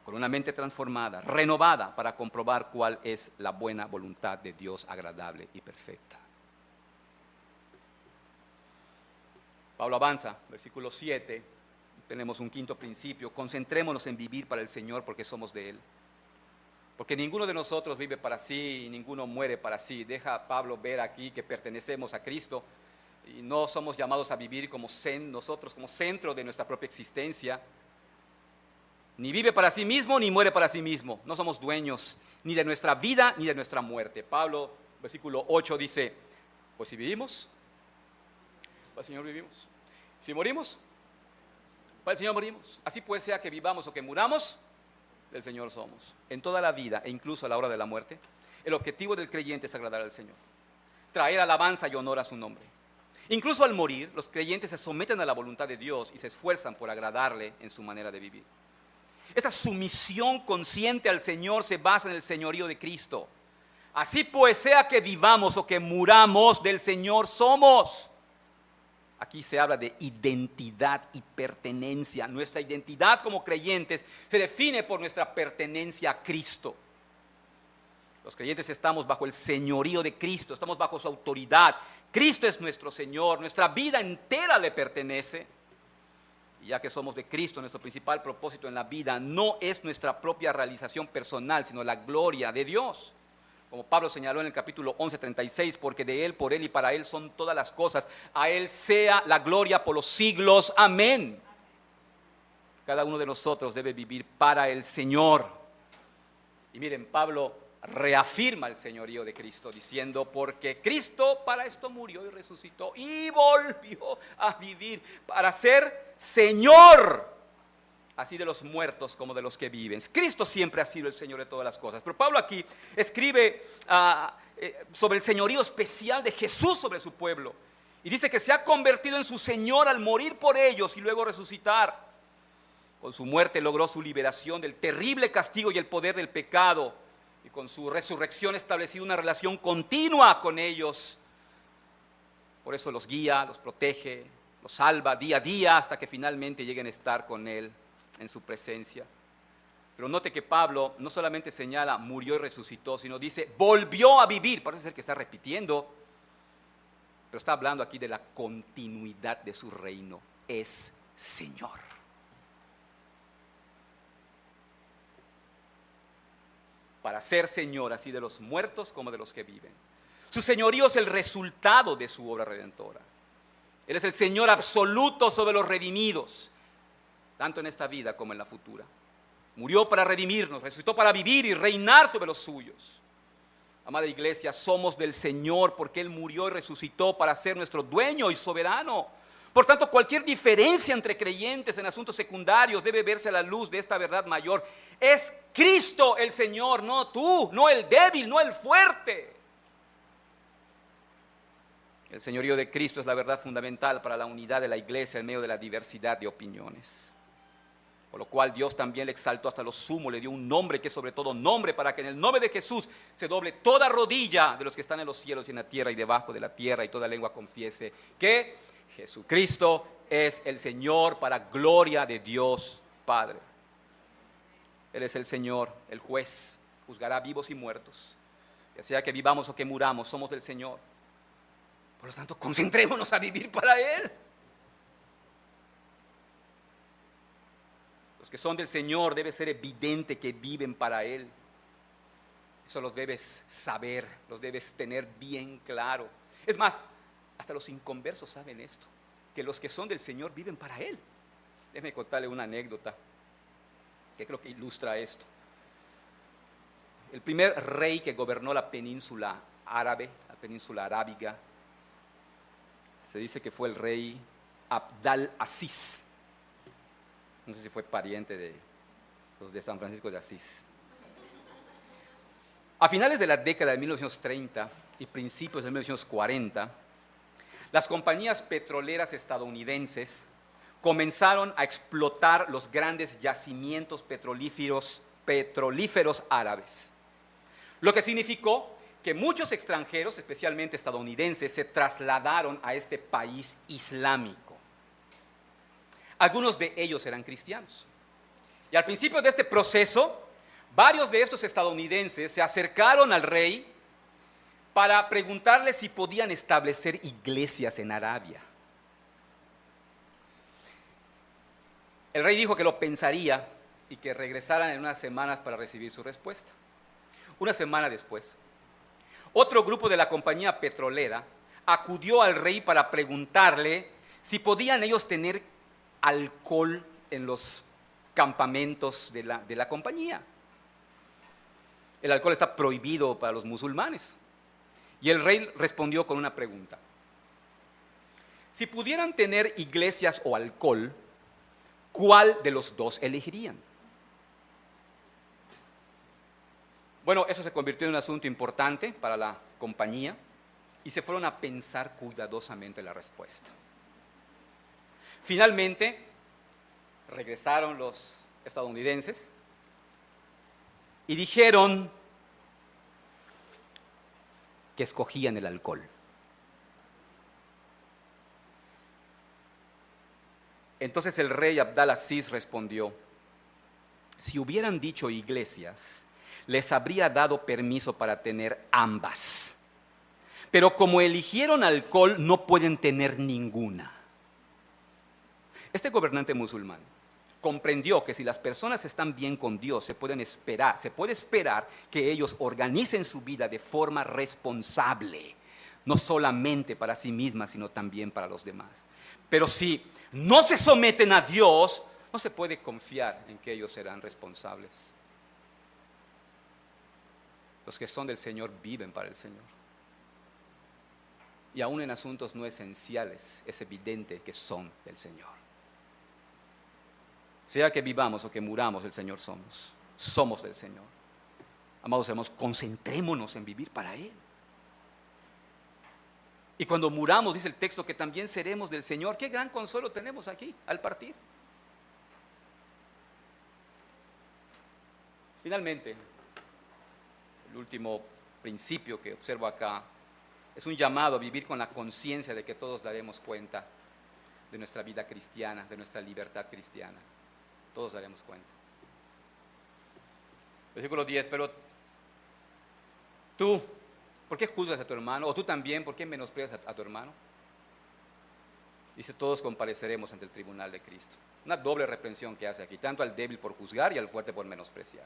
con una mente transformada, renovada, para comprobar cuál es la buena voluntad de Dios, agradable y perfecta. Pablo avanza, versículo 7, tenemos un quinto principio: concentrémonos en vivir para el Señor porque somos de Él. Porque ninguno de nosotros vive para sí y ninguno muere para sí. Deja Pablo ver aquí que pertenecemos a Cristo y no somos llamados a vivir nosotros como centro de nuestra propia existencia. Ni vive para sí mismo ni muere para sí mismo. No somos dueños ni de nuestra vida ni de nuestra muerte. Pablo, versículo 8 dice: pues si vivimos, para el Señor vivimos. Si morimos, para el Señor morimos. Así pues, sea que vivamos o que muramos, del Señor somos. En toda la vida e incluso a la hora de la muerte, el objetivo del creyente es agradar al Señor, traer alabanza y honor a su nombre. Incluso al morir, los creyentes se someten a la voluntad de Dios y se esfuerzan por agradarle en su manera de vivir. Esta sumisión consciente al Señor se basa en el señorío de Cristo. Así pues, sea que vivamos o que muramos, del Señor somos. Aquí se habla de identidad y pertenencia. Nuestra identidad como creyentes se define por nuestra pertenencia a Cristo. Los creyentes estamos bajo el señorío de Cristo, estamos bajo su autoridad. Cristo es nuestro Señor, nuestra vida entera le pertenece. Y ya que somos de Cristo, nuestro principal propósito en la vida no es nuestra propia realización personal, sino la gloria de Dios. Como Pablo señaló en el capítulo 11:36, porque de Él, por Él y para Él son todas las cosas. A Él sea la gloria por los siglos. Amén. Cada uno de nosotros debe vivir para el Señor. Y miren, Pablo reafirma el señorío de Cristo diciendo: porque Cristo para esto murió y resucitó y volvió a vivir para ser Señor, así de los muertos como de los que viven. Cristo siempre ha sido el Señor de todas las cosas. Pero Pablo aquí escribe sobre el señorío especial de Jesús sobre su pueblo. Y dice que se ha convertido en su Señor al morir por ellos y luego resucitar. Con su muerte logró su liberación del terrible castigo y el poder del pecado. Y con su resurrección ha establecido una relación continua con ellos. Por eso los guía, los protege, los salva día a día hasta que finalmente lleguen a estar con Él en su presencia. Pero note que Pablo no solamente señala murió y resucitó, sino dice volvió a vivir. Parece ser que está repitiendo, pero está hablando aquí de la continuidad de su reino. Es Señor. Para ser Señor así de los muertos como de los que viven. Su señorío es el resultado de su obra redentora. Él es el Señor absoluto sobre los redimidos, tanto en esta vida como en la futura. Murió para redimirnos, resucitó para vivir y reinar sobre los suyos. Amada iglesia, somos del Señor porque Él murió y resucitó para ser nuestro dueño y soberano. Por tanto, cualquier diferencia entre creyentes en asuntos secundarios debe verse a la luz de esta verdad mayor. Es Cristo el Señor, no tú, no el débil, no el fuerte. El señorío de Cristo es la verdad fundamental para la unidad de la iglesia en medio de la diversidad de opiniones. Por lo cual Dios también le exaltó hasta lo sumo, le dio un nombre que es sobre todo nombre, para que en el nombre de Jesús se doble toda rodilla de los que están en los cielos y en la tierra y debajo de la tierra, y toda lengua confiese que Jesucristo es el Señor, para gloria de Dios Padre. Él es el Señor, el juez, juzgará vivos y muertos. Ya sea que vivamos o que muramos, somos del Señor. Por lo tanto, concentrémonos a vivir para Él. Los que son del Señor debe ser evidente que viven para Él. Eso los debes saber, los debes tener bien claro. Es más, hasta los inconversos saben esto, que los que son del Señor viven para Él. Déjeme contarle una anécdota que creo que ilustra esto. El primer rey que gobernó la península árabe, la península arábiga, se dice que fue el rey Abd al-Aziz. No sé si fue pariente de los de San Francisco de Asís. A finales de la década de 1930 y principios de 1940, las compañías petroleras estadounidenses comenzaron a explotar los grandes yacimientos petrolíferos árabes, lo que significó que muchos extranjeros, especialmente estadounidenses, se trasladaron a este país islámico. Algunos de ellos eran cristianos. Y al principio de este proceso, varios de estos estadounidenses se acercaron al rey para preguntarle si podían establecer iglesias en Arabia. El rey dijo que lo pensaría y que regresaran en unas semanas para recibir su respuesta. Una semana después, otro grupo de la compañía petrolera acudió al rey para preguntarle si podían ellos tener alcohol en los campamentos de la compañía. El alcohol está prohibido para los musulmanes. Y el rey respondió con una pregunta. Si pudieran tener iglesias o alcohol, ¿cuál de los dos elegirían? Bueno, eso se convirtió en un asunto importante para la compañía y se fueron a pensar cuidadosamente la respuesta. Finalmente, regresaron los estadounidenses y dijeron que escogían el alcohol. Entonces el rey Abd al-Aziz respondió: si hubieran dicho iglesias, les habría dado permiso para tener ambas. Pero como eligieron alcohol, no pueden tener ninguna. Este gobernante musulmán comprendió que si las personas están bien con Dios, se puede esperar que ellos organicen su vida de forma responsable, no solamente para sí mismas, sino también para los demás. Pero si no se someten a Dios, no se puede confiar en que ellos serán responsables. Los que son del Señor viven para el Señor. Y aún en asuntos no esenciales es evidente que son del Señor. Sea que vivamos o que muramos, el Señor somos. Somos del Señor. Amados hermanos, concentrémonos en vivir para Él. Y cuando muramos, dice el texto, que también seremos del Señor. Qué gran consuelo tenemos aquí al partir. Finalmente, el último principio que observo acá es un llamado a vivir con la conciencia de que todos daremos cuenta de nuestra vida cristiana, de nuestra libertad cristiana. Todos daremos cuenta. Versículo 10, pero tú, ¿Por qué juzgas a tu hermano? O tú también, ¿por qué menosprecias a tu hermano? Dice, todos compareceremos ante el tribunal de Cristo. Una doble reprensión que hace aquí, tanto al débil por juzgar y al fuerte por menospreciar.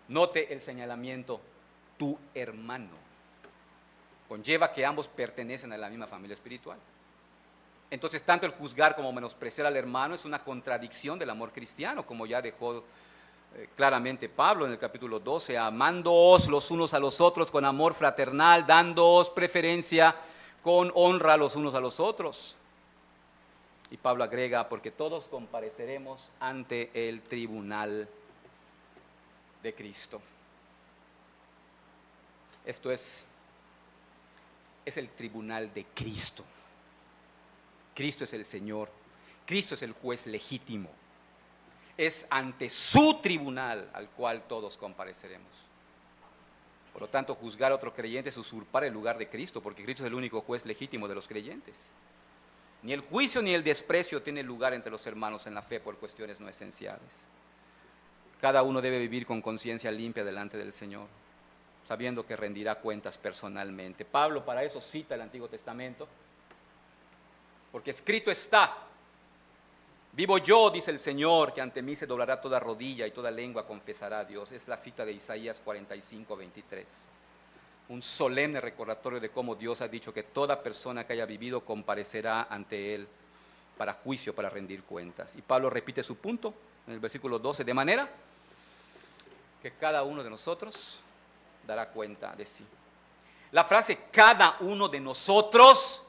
Note el señalamiento, tu hermano. Conlleva que ambos pertenecen a la misma familia espiritual. Entonces, tanto el juzgar como menospreciar al hermano es una contradicción del amor cristiano, como ya dejó claramente Pablo en el capítulo 12, amándoos los unos a los otros con amor fraternal, dándoos preferencia con honra los unos a los otros. Y Pablo agrega, porque todos compareceremos ante el tribunal de Cristo. Esto es el tribunal de Cristo. Cristo es el Señor, Cristo es el juez legítimo. Es ante su tribunal al cual todos compareceremos. Por lo tanto, juzgar a otro creyente es usurpar el lugar de Cristo, porque Cristo es el único juez legítimo de los creyentes. Ni el juicio ni el desprecio tienen lugar entre los hermanos en la fe por cuestiones no esenciales. Cada uno debe vivir con conciencia limpia delante del Señor, sabiendo que rendirá cuentas personalmente. Pablo para eso cita el Antiguo Testamento, porque escrito está: vivo yo, dice el Señor, que ante mí se doblará toda rodilla y toda lengua confesará a Dios. Es la cita de Isaías 45:23. Un solemne recordatorio de cómo Dios ha dicho que toda persona que haya vivido comparecerá ante Él para juicio, para rendir cuentas. Y Pablo repite su punto en el versículo 12, de manera que cada uno de nosotros dará cuenta de sí. La frase cada uno de nosotros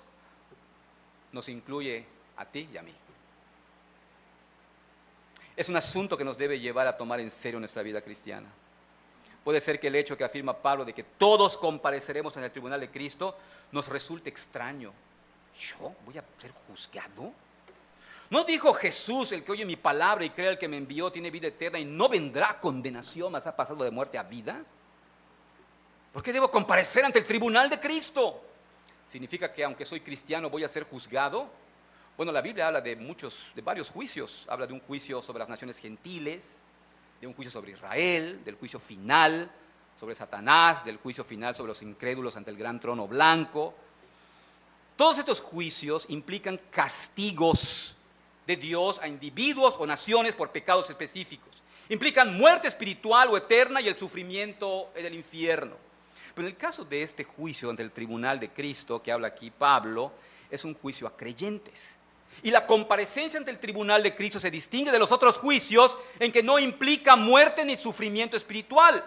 nos incluye a ti y a mí. Es un asunto que nos debe llevar a tomar en serio nuestra vida cristiana. Puede ser que el hecho que afirma Pablo de que todos compareceremos en el tribunal de Cristo nos resulte extraño. ¿Yo voy a ser juzgado? ¿No dijo Jesús, el que oye mi palabra y cree al que me envió tiene vida eterna y no vendrá condenación, mas ha pasado de muerte a vida? ¿Por qué debo comparecer ante el tribunal de Cristo? ¿Significa que aunque soy cristiano voy a ser juzgado? Bueno, la Biblia habla de varios juicios. Habla de un juicio sobre las naciones gentiles, de un juicio sobre Israel, del juicio final sobre Satanás, del juicio final sobre los incrédulos ante el gran trono blanco. Todos estos juicios implican castigos de Dios a individuos o naciones por pecados específicos. Implican muerte espiritual o eterna y el sufrimiento en el infierno. Pero en el caso de este juicio ante el tribunal de Cristo que habla aquí Pablo, es un juicio a creyentes. Y la comparecencia ante el tribunal de Cristo se distingue de los otros juicios en que no implica muerte ni sufrimiento espiritual.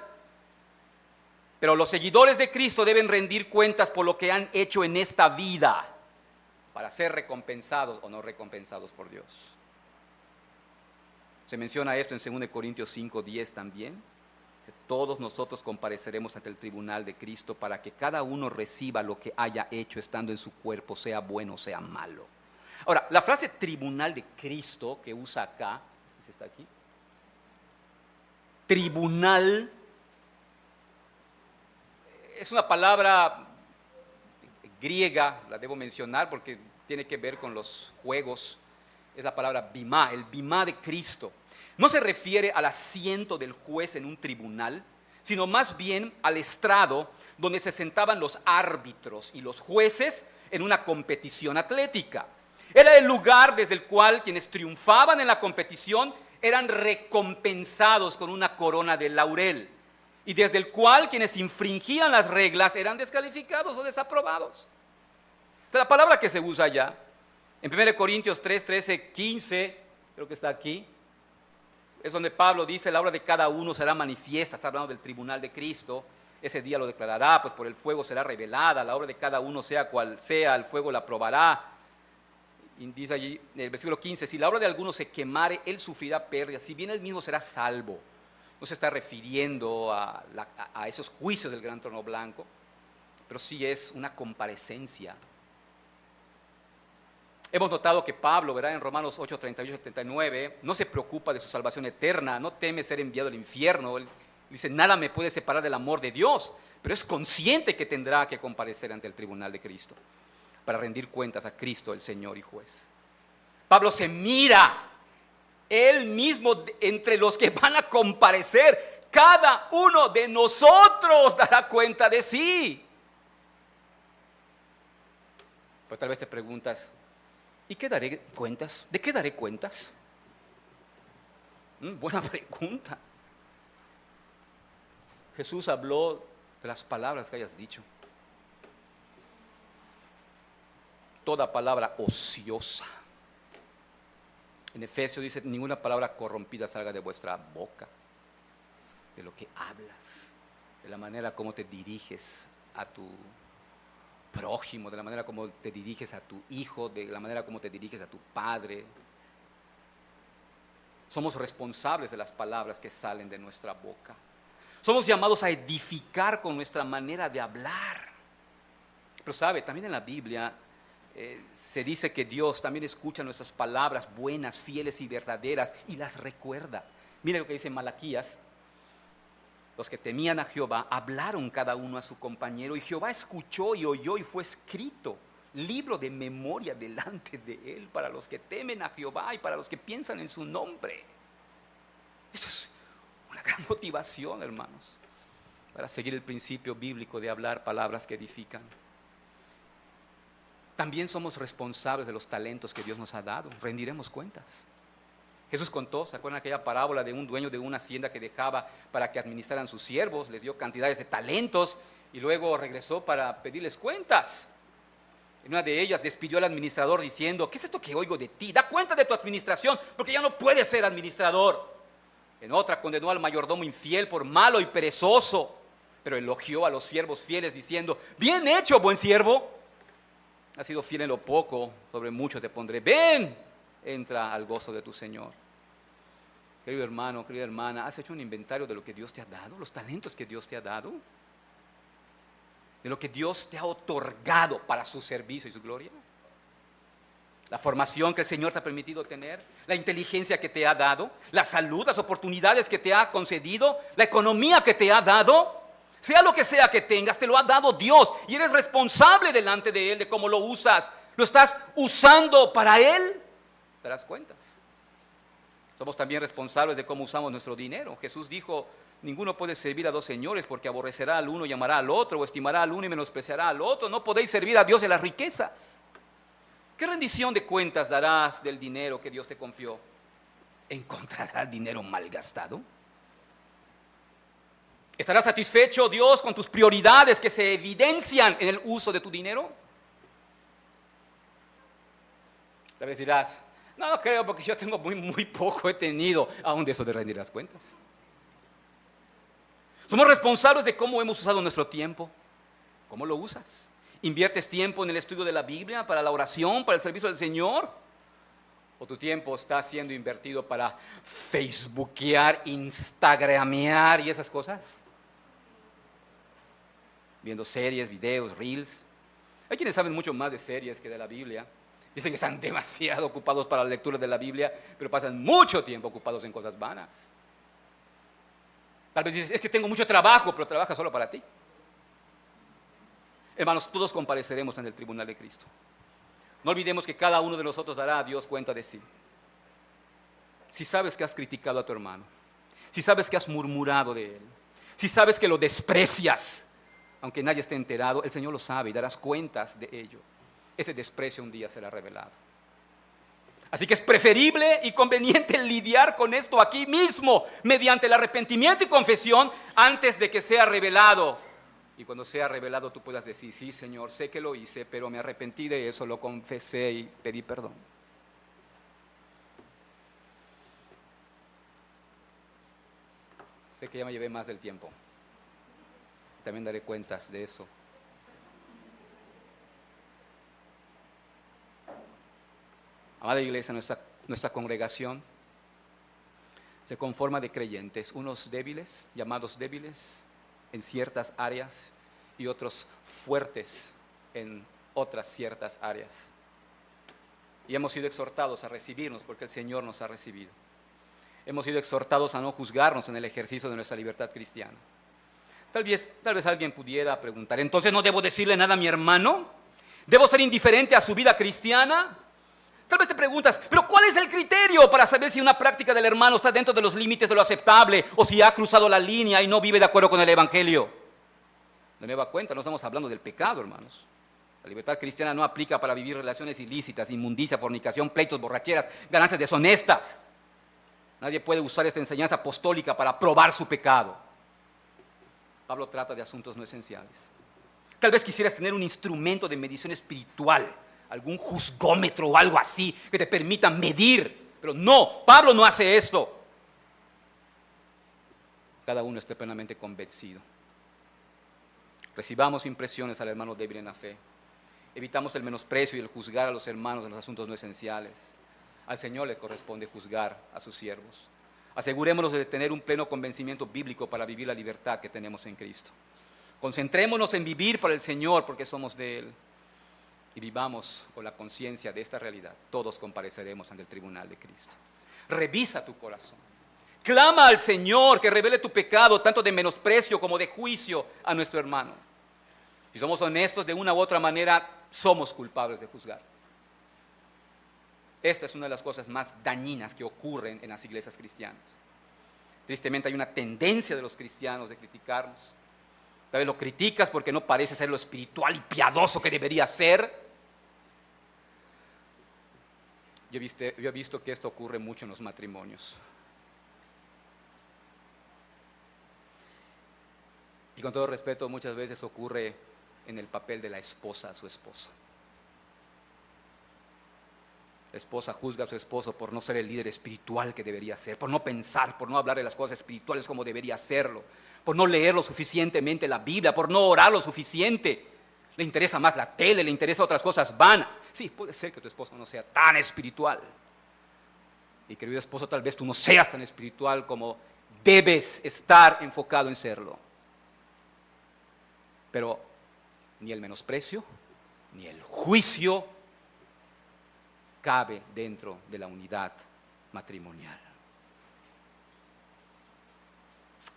Pero los seguidores de Cristo deben rendir cuentas por lo que han hecho en esta vida para ser recompensados o no recompensados por Dios. Se menciona esto en 2 Corintios 5:10 también, que todos nosotros compareceremos ante el tribunal de Cristo para que cada uno reciba lo que haya hecho estando en su cuerpo, sea bueno o sea malo. Ahora, la frase tribunal de Cristo que usa acá, no sé si está aquí, tribunal, es una palabra griega, la debo mencionar porque tiene que ver con los juegos, es la palabra bimá, el bimá de Cristo. No se refiere al asiento del juez en un tribunal, sino más bien al estrado donde se sentaban los árbitros y los jueces en una competición atlética. Era el lugar desde el cual quienes triunfaban en la competición eran recompensados con una corona de laurel, y desde el cual quienes infringían las reglas eran descalificados o desaprobados. Entonces, la palabra que se usa allá, en 1 Corintios 3, 13, 15, creo que está aquí, es donde Pablo dice: la obra de cada uno será manifiesta. Está hablando del tribunal de Cristo. Ese día lo declarará, pues por el fuego será revelada. La obra de cada uno, sea cual sea, el fuego la probará. Y dice allí, en el versículo 15, si la obra de alguno se quemare, él sufrirá pérdida, si bien él mismo será salvo. No se está refiriendo a esos juicios del gran trono blanco, pero sí es una comparecencia. Hemos notado que Pablo, ¿verdad?, en Romanos 8, 38 y 39, no se preocupa de su salvación eterna, no teme ser enviado al infierno. Él dice: nada me puede separar del amor de Dios, pero es consciente que tendrá que comparecer ante el tribunal de Cristo para rendir cuentas a Cristo, el Señor y juez. Pablo se mira él mismo entre los que van a comparecer. cada uno de nosotros dará cuenta de sí. Pues tal vez te preguntas, ¿y qué daré cuentas? ¿De qué daré cuentas? Buena pregunta. Jesús habló de las palabras que hayas dicho. Toda palabra ociosa. En Efesios dice, ninguna palabra corrompida salga de vuestra boca. De lo que hablas, de la manera como te diriges a tu prójimo, de la manera como te diriges a tu hijo, de la manera como te diriges a tu padre. Somos responsables de las palabras que salen de nuestra boca. Somos llamados a edificar con nuestra manera de hablar. Pero sabe, también en la Biblia se dice que Dios también escucha nuestras palabras buenas, fieles y verdaderas y las recuerda. Mire lo que dice Malaquías. Los que temían a Jehová hablaron cada uno a su compañero y Jehová escuchó y oyó y fue escrito libro de memoria delante de él para los que temen a Jehová y para los que piensan en su nombre. Esto es una gran motivación, hermanos, para seguir el principio bíblico de hablar palabras que edifican. También somos responsables de los talentos que Dios nos ha dado. Rendiremos cuentas. Jesús contó, ¿se acuerdan aquella parábola de un dueño de una hacienda que dejaba para que administraran sus siervos? Les dio cantidades de talentos y luego regresó para pedirles cuentas. En una de ellas despidió al administrador diciendo, ¿qué es esto que oigo de ti? Da cuenta de tu administración, porque ya no puedes ser administrador. En otra condenó al mayordomo infiel por malo y perezoso, pero elogió a los siervos fieles diciendo, bien hecho, buen siervo. Has sido fiel en lo poco, sobre mucho te pondré. Ven, entra al gozo de tu Señor. Querido hermano, querida hermana, ¿has hecho un inventario de lo que Dios te ha dado? Los talentos que Dios te ha dado. De lo que Dios te ha otorgado para su servicio y su gloria. La formación que el Señor te ha permitido tener, la inteligencia que te ha dado, la salud, las oportunidades que te ha concedido, la economía que te ha dado. Sea lo que sea que tengas, te lo ha dado Dios y eres responsable delante de Él de cómo lo usas. ¿Lo estás usando para Él? Te das cuentas. Somos también responsables de cómo usamos nuestro dinero. Jesús dijo, ninguno puede servir a dos señores porque aborrecerá al uno y amará al otro, o estimará al uno y menospreciará al otro. No podéis servir a Dios en las riquezas. ¿Qué rendición de cuentas darás del dinero que Dios te confió? ¿Encontrarás dinero malgastado? ¿Estarás satisfecho, Dios, con tus prioridades que se evidencian en el uso de tu dinero? Tal vez dirás, no creo porque yo tengo muy poco he tenido, aún de eso de rendir las cuentas. Somos responsables de cómo hemos usado nuestro tiempo. ¿Cómo lo usas? ¿Inviertes tiempo en el estudio de la Biblia, para la oración, para el servicio del Señor? ¿O tu tiempo está siendo invertido para facebookear, instagramear y esas cosas? Viendo series, videos, reels. Hay quienes saben mucho más de series que de la Biblia. Dicen que están demasiado ocupados para la lectura de la Biblia, pero pasan mucho tiempo ocupados en cosas vanas. Tal vez dices, es que tengo mucho trabajo, pero trabaja solo para ti. Hermanos, todos compareceremos en el tribunal de Cristo. No olvidemos que cada uno de nosotros dará a Dios cuenta de sí. Si sabes que has criticado a tu hermano, si sabes que has murmurado de él, si sabes que lo desprecias, aunque nadie esté enterado, el Señor lo sabe y darás cuentas de ello. Ese desprecio un día será revelado. Así que es preferible y conveniente lidiar con esto aquí mismo, mediante el arrepentimiento y confesión, antes de que sea revelado. Y cuando sea revelado tú puedas decir, sí, Señor, sé que lo hice, pero me arrepentí de eso, lo confesé y pedí perdón. Sé que ya me llevé más del tiempo. También daré cuentas de eso. Amada iglesia, nuestra congregación se conforma de creyentes, unos débiles, llamados débiles en ciertas áreas y otros fuertes en otras ciertas áreas. Y hemos sido exhortados a recibirnos porque el Señor nos ha recibido. Hemos sido exhortados a no juzgarnos en el ejercicio de nuestra libertad cristiana. Tal vez alguien pudiera preguntar, ¿entonces no debo decirle nada a mi hermano? ¿Debo ser indiferente a su vida cristiana? Tal vez te preguntas, pero ¿cuál es el criterio para saber si una práctica del hermano está dentro de los límites de lo aceptable o si ha cruzado la línea y no vive de acuerdo con el Evangelio? De nueva cuenta, no estamos hablando del pecado, hermanos. La libertad cristiana no aplica para vivir relaciones ilícitas, inmundicia, fornicación, pleitos, borracheras, ganancias deshonestas. Nadie puede usar esta enseñanza apostólica para probar su pecado. Pablo trata de asuntos no esenciales. Tal vez quisieras tener un instrumento de medición espiritual, algún juzgómetro o algo así que te permita medir. Pero no, Pablo no hace esto. Cada uno esté plenamente convencido. Recibamos impresiones al hermano débil en la fe. Evitamos el menosprecio y el juzgar a los hermanos en los asuntos no esenciales. Al Señor le corresponde juzgar a sus siervos. Asegurémonos de tener un pleno convencimiento bíblico para vivir la libertad que tenemos en Cristo. Concentrémonos en vivir para el Señor porque somos de Él. Y vivamos con la conciencia de esta realidad. Todos compareceremos ante el tribunal de Cristo. Revisa tu corazón. Clama al Señor que revele tu pecado, tanto de menosprecio como de juicio a nuestro hermano. Si somos honestos, de una u otra manera, somos culpables de juzgar. Esta es una de las cosas más dañinas que ocurren en las iglesias cristianas. Tristemente hay una tendencia de los cristianos de criticarnos. Tal vez lo criticas porque no parece ser lo espiritual y piadoso que debería ser. Yo he visto que esto ocurre mucho en los matrimonios. Y con todo respeto, muchas veces ocurre en el papel de la esposa a su esposo. La esposa juzga a su esposo por no ser el líder espiritual que debería ser, por no pensar, por no hablar de las cosas espirituales como debería hacerlo, por no leer lo suficientemente la Biblia, por no orar lo suficiente. Le interesa más la tele, le interesa otras cosas vanas. Sí, puede ser que tu esposo no sea tan espiritual. Y querido esposo, tal vez tú no seas tan espiritual como debes estar enfocado en serlo. Pero ni el menosprecio, ni el juicio cabe dentro de la unidad matrimonial.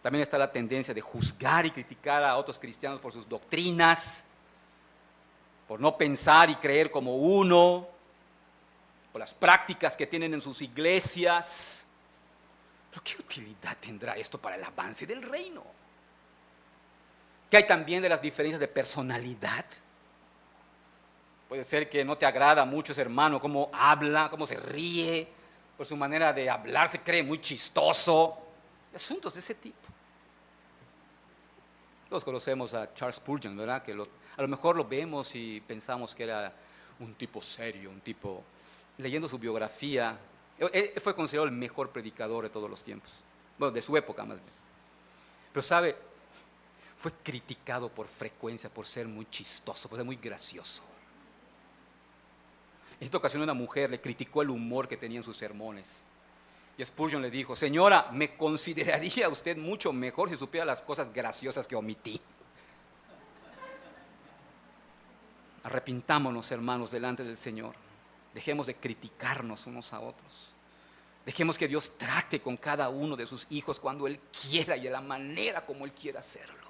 También está la tendencia de juzgar y criticar a otros cristianos por sus doctrinas, por no pensar y creer como uno, por las prácticas que tienen en sus iglesias. ¿Pero qué utilidad tendrá esto para el avance del reino? ¿Qué hay también de las diferencias de personalidad? Puede ser que no te agrada mucho ese hermano, cómo habla, cómo se ríe, por su manera de hablar se cree muy chistoso. Asuntos de ese tipo. Todos conocemos a Charles Spurgeon, ¿verdad? Que a lo mejor lo vemos y pensamos que era un tipo serio, un tipo... Leyendo su biografía, él fue considerado el mejor predicador de todos los tiempos. Bueno, de su época más bien. Pero sabe, fue criticado por frecuencia por ser muy chistoso, por ser muy gracioso. En esta ocasión una mujer le criticó el humor que tenía en sus sermones. Y Spurgeon le dijo: señora, me consideraría usted mucho mejor si supiera las cosas graciosas que omití. Arrepintámonos, hermanos, delante del Señor. Dejemos de criticarnos unos a otros. Dejemos que Dios trate con cada uno de sus hijos cuando Él quiera y de la manera como Él quiera hacerlo.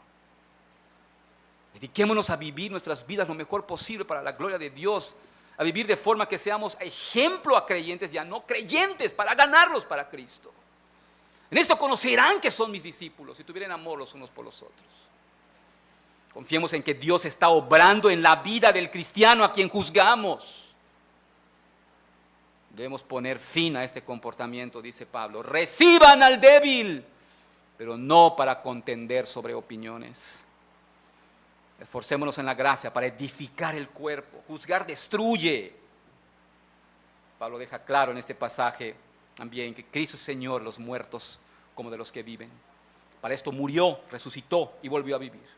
Dediquémonos a vivir nuestras vidas lo mejor posible para la gloria de Dios, a vivir de forma que seamos ejemplo a creyentes y a no creyentes para ganarlos para Cristo. En esto conocerán que son mis discípulos si tuvieran amor los unos por los otros. Confiemos en que Dios está obrando en la vida del cristiano a quien juzgamos. Debemos poner fin a este comportamiento, dice Pablo. Reciban al débil, pero no para contender sobre opiniones. Esforcémonos en la gracia para edificar el cuerpo. Juzgar destruye. Pablo deja claro en este pasaje también que Cristo es Señor, los muertos como de los que viven. Para esto murió, resucitó y volvió a vivir.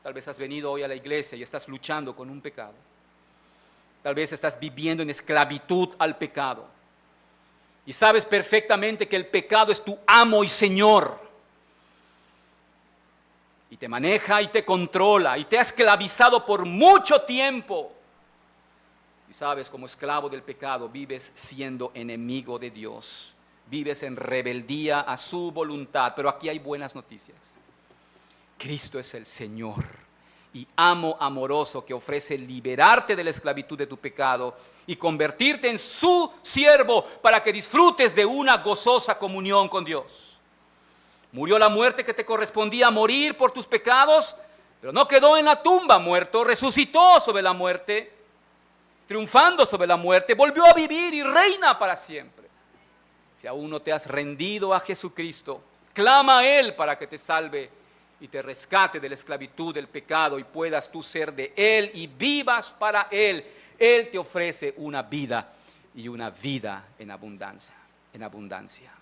Tal vez has venido hoy a la iglesia y estás luchando con un pecado. Tal vez estás viviendo en esclavitud al pecado. Y sabes perfectamente que el pecado es tu amo y Señor. Y te maneja y te controla y te ha esclavizado por mucho tiempo. Y sabes, como esclavo del pecado, vives siendo enemigo de Dios. Vives en rebeldía a su voluntad. Pero aquí hay buenas noticias. Cristo es el Señor y amo amoroso que ofrece liberarte de la esclavitud de tu pecado y convertirte en su siervo para que disfrutes de una gozosa comunión con Dios. Murió la muerte que te correspondía morir por tus pecados, pero no quedó en la tumba muerto, resucitó sobre la muerte, triunfando sobre la muerte, volvió a vivir y reina para siempre. Si aún no te has rendido a Jesucristo, clama a Él para que te salve y te rescate de la esclavitud del pecado y puedas tú ser de Él y vivas para Él. Él te ofrece una vida y una vida en abundancia, en abundancia.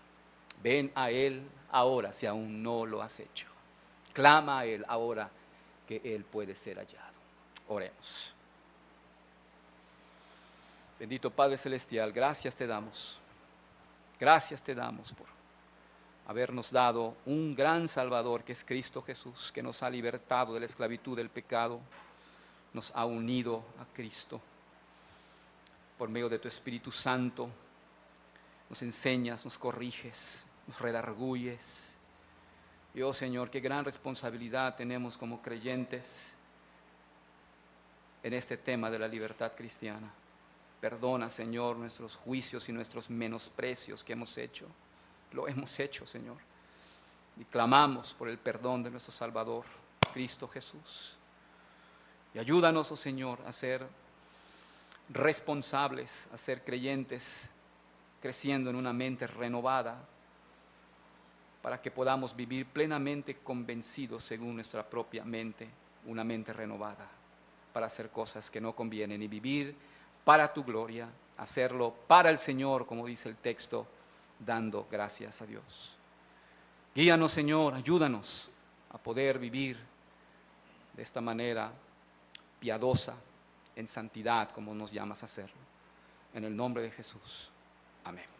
Ven a Él ahora si aún no lo has hecho. Clama a Él ahora que Él puede ser hallado. Oremos. Bendito Padre Celestial, gracias te damos. Gracias te damos por habernos dado un gran Salvador que es Cristo Jesús, que nos ha libertado de la esclavitud del pecado, nos ha unido a Cristo. Por medio de tu Espíritu Santo, nos enseñas, nos corriges, nos redarguyes. Y oh Señor, qué gran responsabilidad tenemos como creyentes en este tema de la libertad cristiana. Perdona, Señor, nuestros juicios y nuestros menosprecios que hemos hecho. Lo hemos hecho, Señor. Y clamamos por el perdón de nuestro Salvador, Cristo Jesús. Y ayúdanos, oh Señor, a ser responsables, a ser creyentes, creciendo en una mente renovada, para que podamos vivir plenamente convencidos según nuestra propia mente, una mente renovada, para hacer cosas que no convienen y vivir para tu gloria, hacerlo para el Señor, como dice el texto, dando gracias a Dios. Guíanos, Señor, ayúdanos a poder vivir de esta manera piadosa, en santidad, como nos llamas a hacerlo. En el nombre de Jesús. Amén.